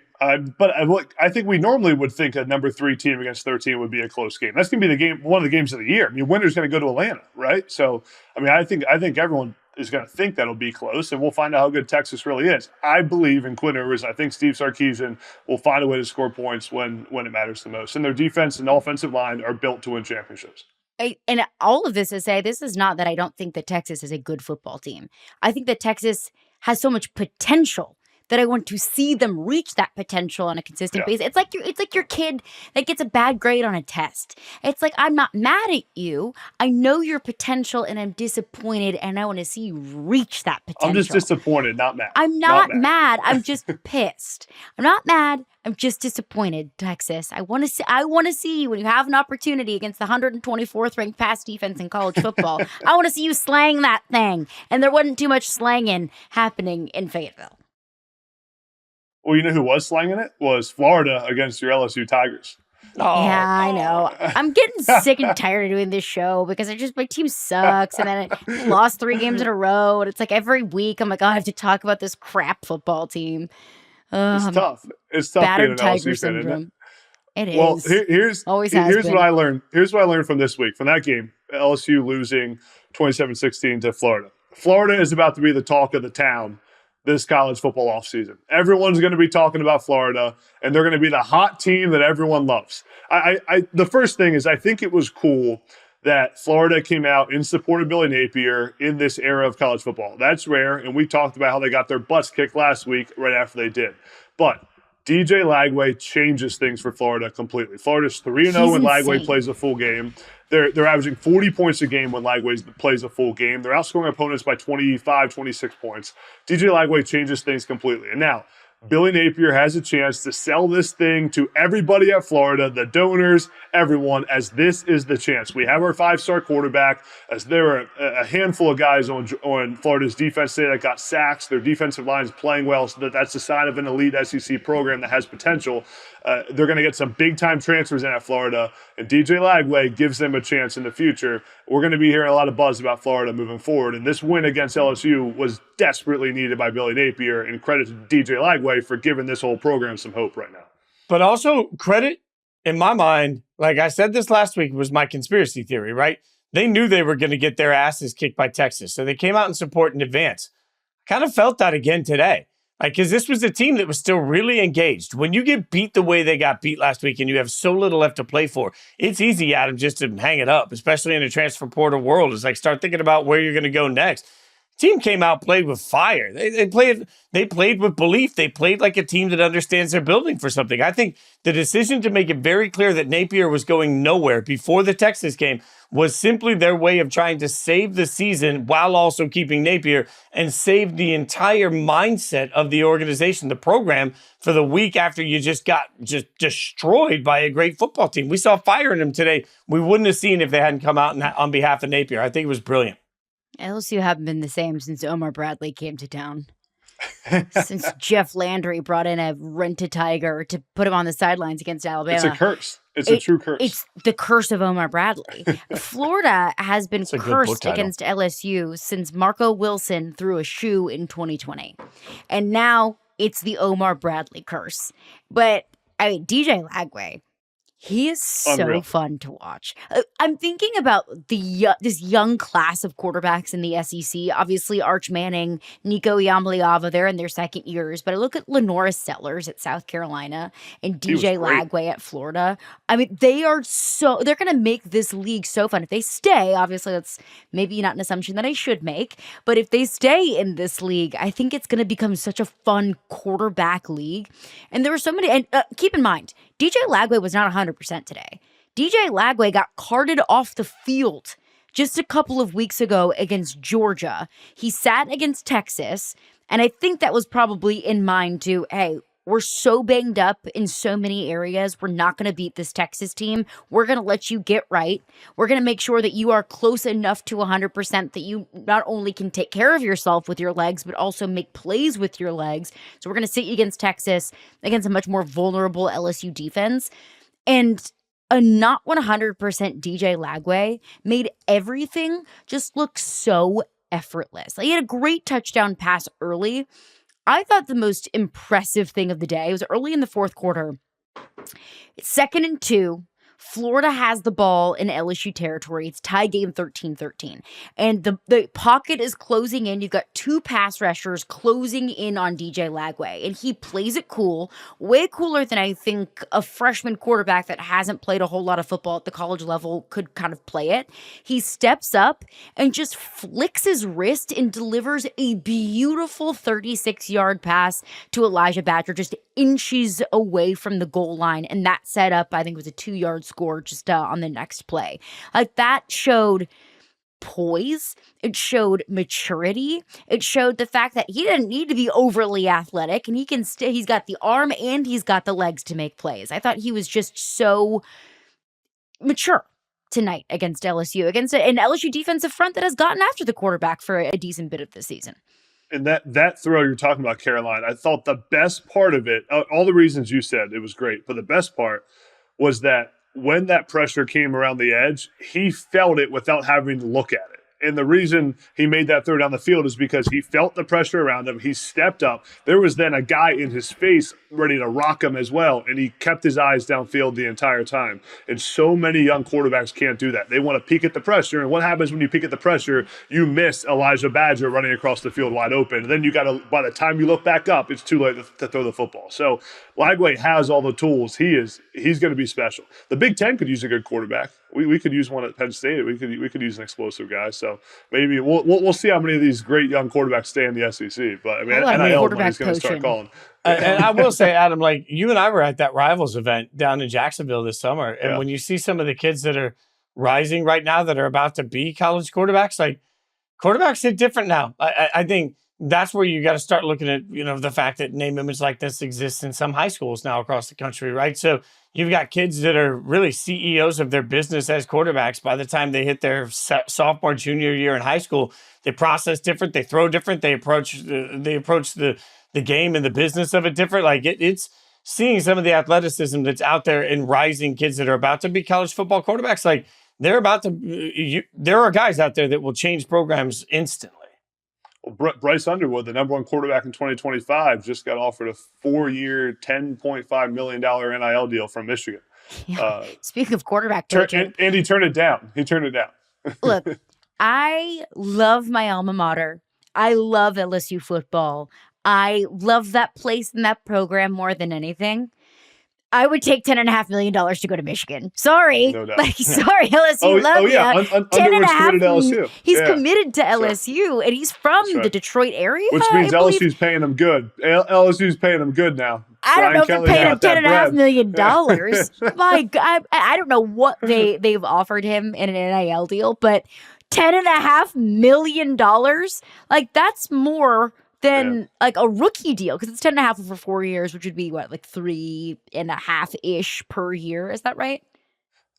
But I think we normally would think a number 3 team against 13 would be a close game. That's going to be the game, one of the games of the year. I mean, winner's going to go to Atlanta, right? So, I mean, I think everyone is going to think that'll be close, and we'll find out how good Texas really is. I believe in Quinn Ewers. I think Steve Sarkisian will find a way to score points when it matters the most. And their defense and offensive line are built to win championships. And all of this to say, this is not that I don't think that Texas is a good football team. I think that Texas has so much potential that I want to see them reach that potential on a consistent basis. It's like your kid that gets a bad grade on a test. It's like, I'm not mad at you. I know your potential and I'm disappointed and I want to see you reach that potential. I'm just disappointed, not mad. I'm not mad. I'm just pissed. I'm not mad. I'm just disappointed, Texas. I want to see when you have an opportunity against the 124th ranked pass defense in college football. I want to see you slang that thing. And there wasn't too much slanging happening in Fayetteville. Well, you know who was slanging it? Was Florida against your LSU Tigers. Oh, yeah, I know. I'm getting sick and tired of doing this show because my team sucks. And then I lost 3 games in a row. And it's like every week I'm like, oh, I have to talk about this crap football team. It's tough. It's tough battered being an Tiger LSU fan, isn't syndrome. It is. Well, here's been. what I learned. Here's what I learned from this week, from that game, LSU losing 27-16 to Florida. Florida is about to be the talk of the town this college football offseason. Everyone's going to be talking about Florida, and they're going to be the hot team that everyone loves. The first thing is I think it was cool that Florida came out in support of Billy Napier in this era of college football. That's rare, and we talked about how they got their butts kicked last week right after they did. But DJ Lagway changes things for Florida completely. Florida's 3-0 when Lagway plays a full game. They're averaging 40 points a game when Lagway plays a full game. They're outscoring opponents by 25, 26 points. DJ Lagway changes things completely. And now, Billy Napier has a chance to sell this thing to everybody at Florida, the donors, everyone, as this is the chance. We have our 5-star quarterback, as there are a handful of guys on Florida's defense today that got sacks. Their defensive line is playing well, so that's a sign of an elite SEC program that has potential. They're going to get some big-time transfers in at Florida, and DJ Lagway gives them a chance in the future. We're going to be hearing a lot of buzz about Florida moving forward, and this win against LSU was desperately needed by Billy Napier, and credit to DJ Lagway for giving this whole program some hope right now. But also credit, in my mind, like I said this last week, was my conspiracy theory, right? They knew they were going to get their asses kicked by Texas, so they came out in support in advance. I kind of felt that again today. Like, because this was a team that was still really engaged. When you get beat the way they got beat last week and you have so little left to play for, it's easy, Adam, just to hang it up, especially in a transfer portal world. It's like, start thinking about where you're going to go next. Team came out, played with fire. They played with belief. They played like a team that understands they're building for something. I think the decision to make it very clear that Napier was going nowhere before the Texas game was simply their way of trying to save the season while also keeping Napier and save the entire mindset of the organization, the program, for the week after you just got destroyed by a great football team. We saw fire in them today. We wouldn't have seen if they hadn't come out on behalf of Napier. I think it was brilliant. LSU haven't been the same since Omar Bradley came to town. Since Jeff Landry brought in a rent-a-tiger to put him on the sidelines against Alabama. It's a curse. It's a true curse. It's the curse of Omar Bradley. Florida has been cursed against LSU since Marco Wilson threw a shoe in 2020. And now it's the Omar Bradley curse. But, I mean, DJ Lagway, he is so fun to watch. I'm thinking about this young class of quarterbacks in the SEC. Obviously, Arch Manning, Nico Iamaleava, they're in their second years. But I look at Lenora Sellers at South Carolina and DJ Lagway at Florida. I mean, they're going to make this league so fun. If they stay, obviously that's maybe not an assumption that I should make. But if they stay in this league, I think it's going to become such a fun quarterback league. And there were so many, and keep in mind, DJ Lagway was not 100% today. DJ Lagway got carted off the field just a couple of weeks ago against Georgia. He sat against Texas, and I think that was probably in mind to, hey, we're so banged up in so many areas. We're not going to beat this Texas team. We're going to let you get right. We're going to make sure that you are close enough to 100% that you not only can take care of yourself with your legs, but also make plays with your legs. So we're going to sit you against Texas, against a much more vulnerable LSU defense. And a not 100% DJ Lagway made everything just look so effortless. Like, he had a great touchdown pass early. I thought the most impressive thing of the day was early in the fourth quarter. It's 2nd and 2. Florida has the ball in LSU territory. It's tie game 13-13. And the pocket is closing in. You've got 2 pass rushers closing in on DJ Lagway. And he plays it cool, way cooler than I think a freshman quarterback that hasn't played a whole lot of football at the college level could kind of play it. He steps up and just flicks his wrist and delivers a beautiful 36-yard pass to Elijah Badger, just inches away from the goal line. And that set up, I think it was a 2-yard score just on the next play. Like, that showed poise. It showed maturity. It showed the fact that he didn't need to be overly athletic, and he's got the arm and he's got the legs to make plays. I thought he was just so mature tonight against LSU, against an LSU defensive front that has gotten after the quarterback for a decent bit of the season. And that throw you're talking about, Caroline, I thought the best part of it, all the reasons you said, it was great, but the best part was that when that pressure came around the edge, he felt it without having to look at it. And the reason he made that throw down the field is because he felt the pressure around him. He stepped up. There was then a guy in his face ready to rock him as well, and he kept his eyes downfield the entire time. And so many young quarterbacks can't do that. They want to peek at the pressure, and what happens when you peek at the pressure? You miss Elijah Badger running across the field wide open. And then you got to, by the time you look back up, it's too late to throw the football. So Lagway has all the tools. He's going to be special. The Big Ten could use a good quarterback. We could use one at Penn State. We could use an explosive guy. So maybe we'll see how many of these great young quarterbacks stay in the SEC. But I mean, NIL money's going to start calling. And I will say, Adam, like, you and I were at that Rivals event down in Jacksonville this summer, and when you see some of the kids that are rising right now that are about to be college quarterbacks, like, quarterbacks hit different now. I think that's where you got to start looking at, the fact that name image like this exists in some high schools now across the country, right? So you've got kids that are really CEOs of their business as quarterbacks. By the time they hit their sophomore, junior year in high school, they process different, they throw different, they approach the game and the business of it different. Like, it's seeing some of the athleticism that's out there in rising kids that are about to be college football quarterbacks. Like, there are guys out there that will change programs instantly. Well, Bryce Underwood, the number 1 quarterback in 2025, just got offered a 4-year, $10.5 million NIL deal from Michigan. Yeah. Speaking of quarterback coaching. And he turned it down. Look, I love my alma mater. I love LSU football. I love that place and that program more than anything. I would take $10.5 million to go to Michigan. Sorry. No doubt. Sorry, LSU. Love you. Underwood's LSU. He's committed to LSU, and he's from the Detroit area. Which means LSU's paying him good. LSU's paying him good now. I don't know if they're paying him $10.5 million. My God, I don't know what they've offered him in an NIL deal, but $10.5 million, like, that's more than like a rookie deal, because it's 10.5 over 4 years, which would be what, like 3.5-ish per year. Is that right?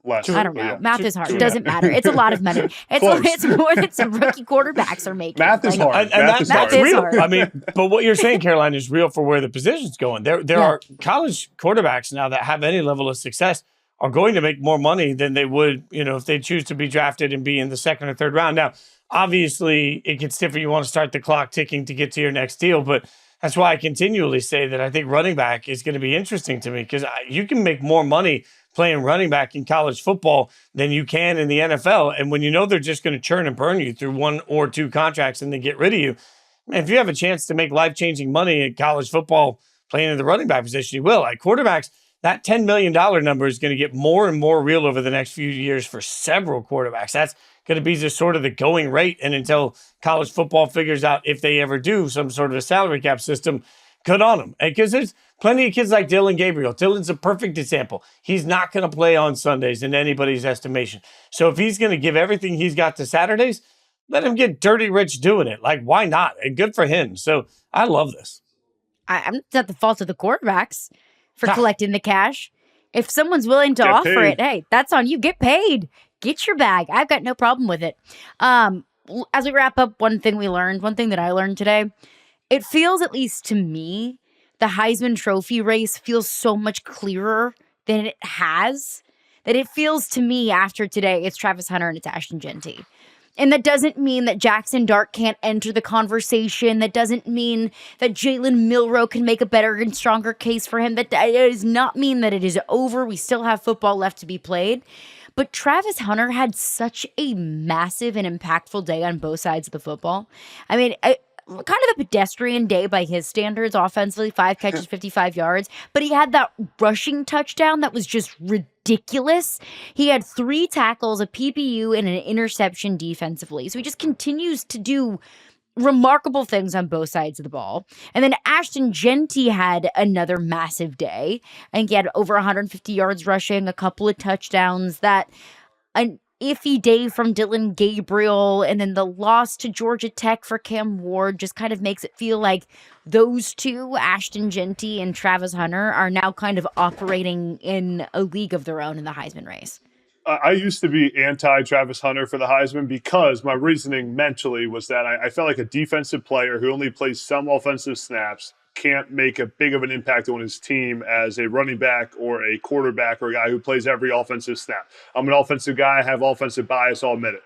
Less. I don't know. Yeah. Math is hard. It doesn't matter. It's a lot of money. It's more than some rookie quarterbacks are making. Math is hard. Math is hard. I mean, but what you're saying, Caroline, is real for where the position's going. There are college quarterbacks now that have any level of success are going to make more money than they would, if they choose to be drafted and be in the 2nd or 3rd round. Now, obviously, it gets different. You want to start the clock ticking to get to your next deal. But that's why I continually say that I think running back is going to be interesting to me, because you can make more money playing running back in college football than you can in the NFL. And when they're just going to churn and burn you through 1 or 2 contracts and then get rid of you, man, if you have a chance to make life-changing money in college football playing in the running back position, you will. Like, quarterbacks, that $10 million number is going to get more and more real over the next few years for several quarterbacks. That's going to be just sort of the going rate. And until college football figures out, if they ever do, some sort of a salary cap system, good on him. Because there's plenty of kids like Dillon Gabriel. Dillon's a perfect example. He's not going to play on Sundays in anybody's estimation. So if he's going to give everything he's got to Saturdays, let him get dirty rich doing it. Like, why not? And good for him. So I love this. I'm not the fault of the quarterbacks for collecting the cash. If someone's willing to offer it, hey, that's on you. Get paid. Get your bag. I've got no problem with it. As we wrap up, one thing that I learned today, it feels, at least to me, the Heisman Trophy race feels so much clearer than it has, that it feels to me after today, it's Travis Hunter and it's Ashton Jeanty. And that doesn't mean that Jackson Dart can't enter the conversation. That doesn't mean that Jalen Milroe can make a better and stronger case for him. That does not mean that it is over. We still have football left to be played. But Travis Hunter had such a massive and impactful day on both sides of the football. I mean, kind of a pedestrian day by his standards offensively, 5 catches, 55 yards. But he had that rushing touchdown that was just ridiculous. He had 3 tackles, a PBU, and an interception defensively. So he just continues to do remarkable things on both sides of the ball. And then Ashton Jeanty had another massive day. I think he had over 150 yards rushing, a couple of touchdowns. That an iffy day from Dillon Gabriel, and then the loss to Georgia Tech for Cam Ward just kind of makes it feel like those two, Ashton Jeanty and Travis Hunter, are now kind of operating in a league of their own in the Heisman race. I used to be anti-Travis Hunter for the Heisman because my reasoning mentally was that I felt like a defensive player who only plays some offensive snaps can't make a big of an impact on his team as a running back or a quarterback or a guy who plays every offensive snap. I'm an offensive guy. I have offensive bias. I'll admit it.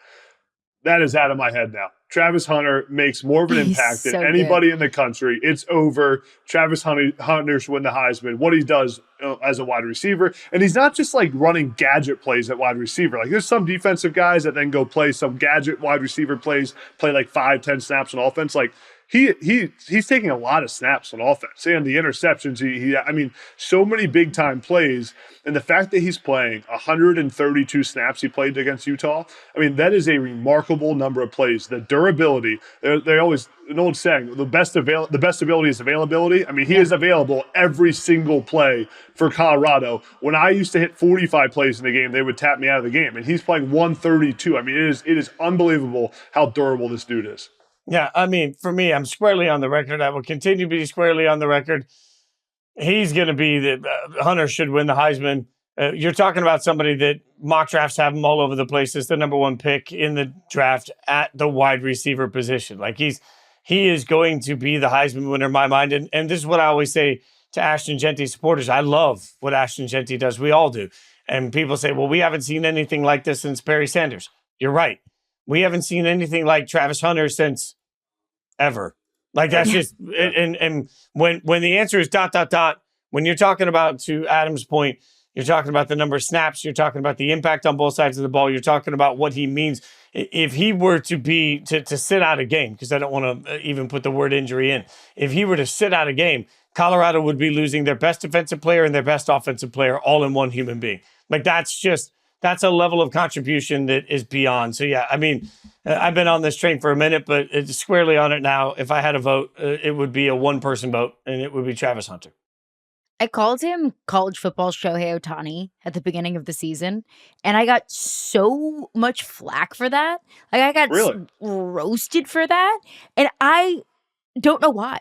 That is out of my head now. Travis Hunter makes more of an impact than anybody in the country. It's over. Travis Hunter should win the Heisman. What he does as a wide receiver. And he's not just like running gadget plays at wide receiver. Like there's some defensive guys that then go play some gadget wide receiver plays, play like 5-10 snaps on offense. Like he's taking a lot of snaps on offense, and the interceptions. I mean, so many big time plays, and the fact that he's playing 132 snaps he played against Utah. I mean, that is a remarkable number of plays. The durability. They always, an old saying, the best ability is availability. I mean, he is available every single play for Colorado. When I used to hit 45 plays in the game, they would tap me out of the game, and he's playing 132. I mean, it is unbelievable how durable this dude is. Yeah, I mean, for me, I'm squarely on the record. I will continue to be squarely on the record. He's going to be Hunter should win the Heisman. You're talking about somebody that mock drafts have him all over the place as the number 1 pick in the draft at the wide receiver position. Like he is going to be the Heisman winner in my mind. And this is what I always say to Ashton Jeanty supporters. I love what Ashton Jeanty does. We all do. And people say, well, we haven't seen anything like this since Barry Sanders. You're right. We haven't seen anything like Travis Hunter since ever. Like that's just, and when the answer is ... when you're talking about, to Adam's point, you're talking about the number of snaps, you're talking about the impact on both sides of the ball, you're talking about what he means. If he were to be, to sit out a game, because I don't want to even put the word injury in, if he were to sit out a game, Colorado would be losing their best defensive player and their best offensive player all in one human being. Like that's a level of contribution that is beyond. So, yeah, I mean, I've been on this train for a minute, but it's squarely on it now. If I had a vote, it would be a one-person vote, and it would be Travis Hunter. I called him college football Shohei Ohtani at the beginning of the season, and I got so much flack for that. Like, I got roasted for that, and I don't know why.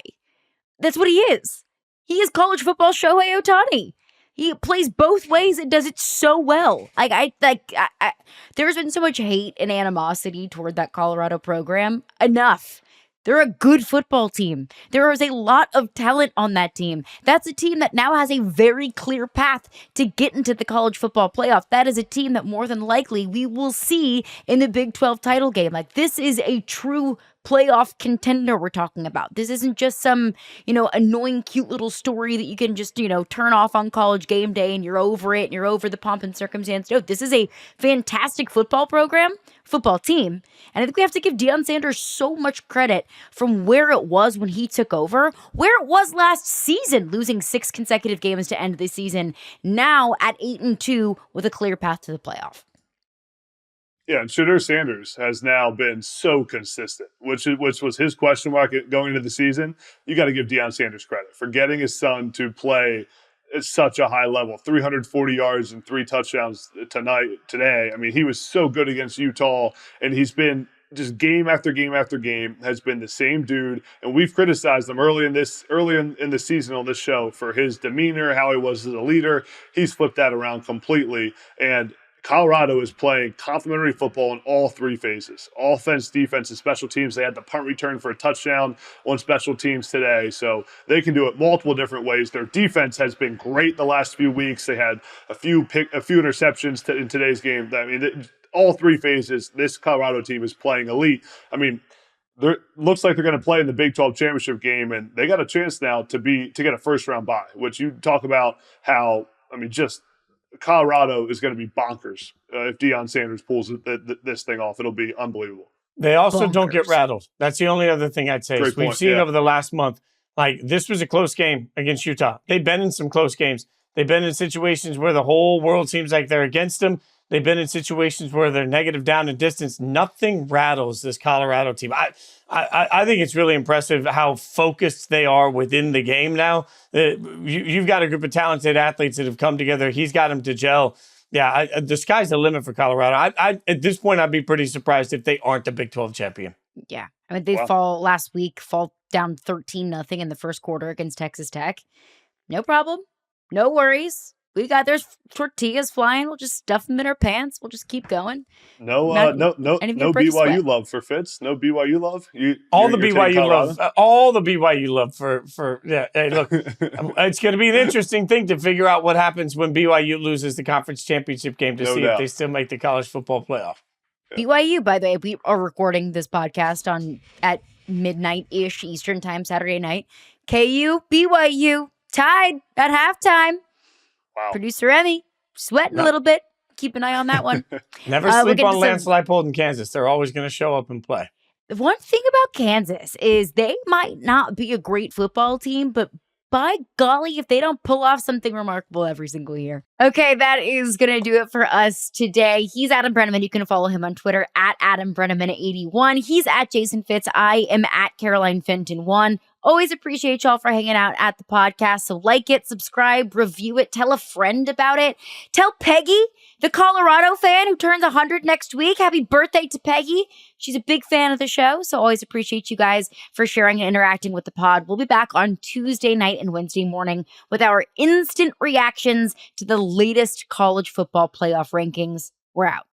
That's what he is. He is college football Shohei Ohtani. He plays both ways and does it so well. There's been so much hate and animosity toward that Colorado program. Enough. They're a good football team. There is a lot of talent on that team. That's a team that now has a very clear path to get into the college football playoff. That is a team that more than likely we will see in the Big 12 title game. Like, this is a true playoff contender we're talking about. This isn't just some, annoying, cute little story that you can just, turn off on college game day and you're over it and you're over the pomp and circumstance. No, this is a fantastic football team. And I think we have to give Deion Sanders so much credit from where it was when he took over, where it was last season, losing 6 consecutive games to end the season, now at 8-2 with a clear path to the playoff. Yeah, and Shedeur Sanders has now been so consistent, which was his question mark going into the season. You got to give Deion Sanders credit for getting his son to play at such a high level. 340 yards and 3 touchdowns today. I mean, he was so good against Utah, and he's been just game after game after game has been the same dude. And we've criticized him early in the season on this show for his demeanor, how he was as a leader. He's flipped that around completely, and Colorado is playing complementary football in all 3 phases: offense, defense, and special teams. They had the punt return for a touchdown on special teams today, so they can do it multiple different ways. Their defense has been great the last few weeks. They had a few interceptions in today's game. I mean, all 3 phases, this Colorado team is playing elite. I mean, looks like they're going to play in the Big 12 championship game, and they got a chance now to get a first-round bye, which you talk about how, I mean, just Colorado is going to be bonkers if Deion Sanders pulls this thing off. It'll be unbelievable. They also don't get rattled. That's the only other thing I'd say. We've seen over the last month, like this was a close game against Utah. They've been in some close games. They've been in situations where the whole world seems like they're against them. They've been in situations where they're negative down and distance. Nothing rattles this Colorado team. I think it's really impressive how focused they are within the game now. You've got a group of talented athletes that have come together. He's got them to gel. Yeah, the sky's the limit for Colorado. At this point, I'd be pretty surprised if they aren't the Big 12 champion. Yeah. I mean, they fall down 13-0 in the first quarter against Texas Tech. No problem. No worries. We got there's tortillas flying. We'll just stuff them in our pants. We'll just keep going. No BYU love for Fitz. No BYU love. All the BYU love for yeah. Hey, look, it's going to be an interesting thing to figure out what happens when BYU loses the conference championship game to see if they still make the college football playoff. Yeah. BYU, by the way, we are recording this podcast at midnight-ish Eastern time Saturday night. KU, BYU tied at halftime. Wow. Producer Emmy sweating a little bit. Keep an eye on that one. Never sleep on Lance Leipold in Kansas. They're always going to show up and play. One thing about Kansas is they might not be a great football team, but by golly, if they don't pull off something remarkable every single year. Okay, that is going to do it for us today. He's Adam Breneman. You can follow him on Twitter at AdamBreneman81. He's at Jason Fitz. I am at Caroline Fenton 1. Always appreciate y'all for hanging out at the podcast. So like it, subscribe, review it, tell a friend about it. Tell Peggy, the Colorado fan who turns 100 next week. Happy birthday to Peggy. She's a big fan of the show. So always appreciate you guys for sharing and interacting with the pod. We'll be back on Tuesday night and Wednesday morning with our instant reactions to the latest college football playoff rankings. We're out.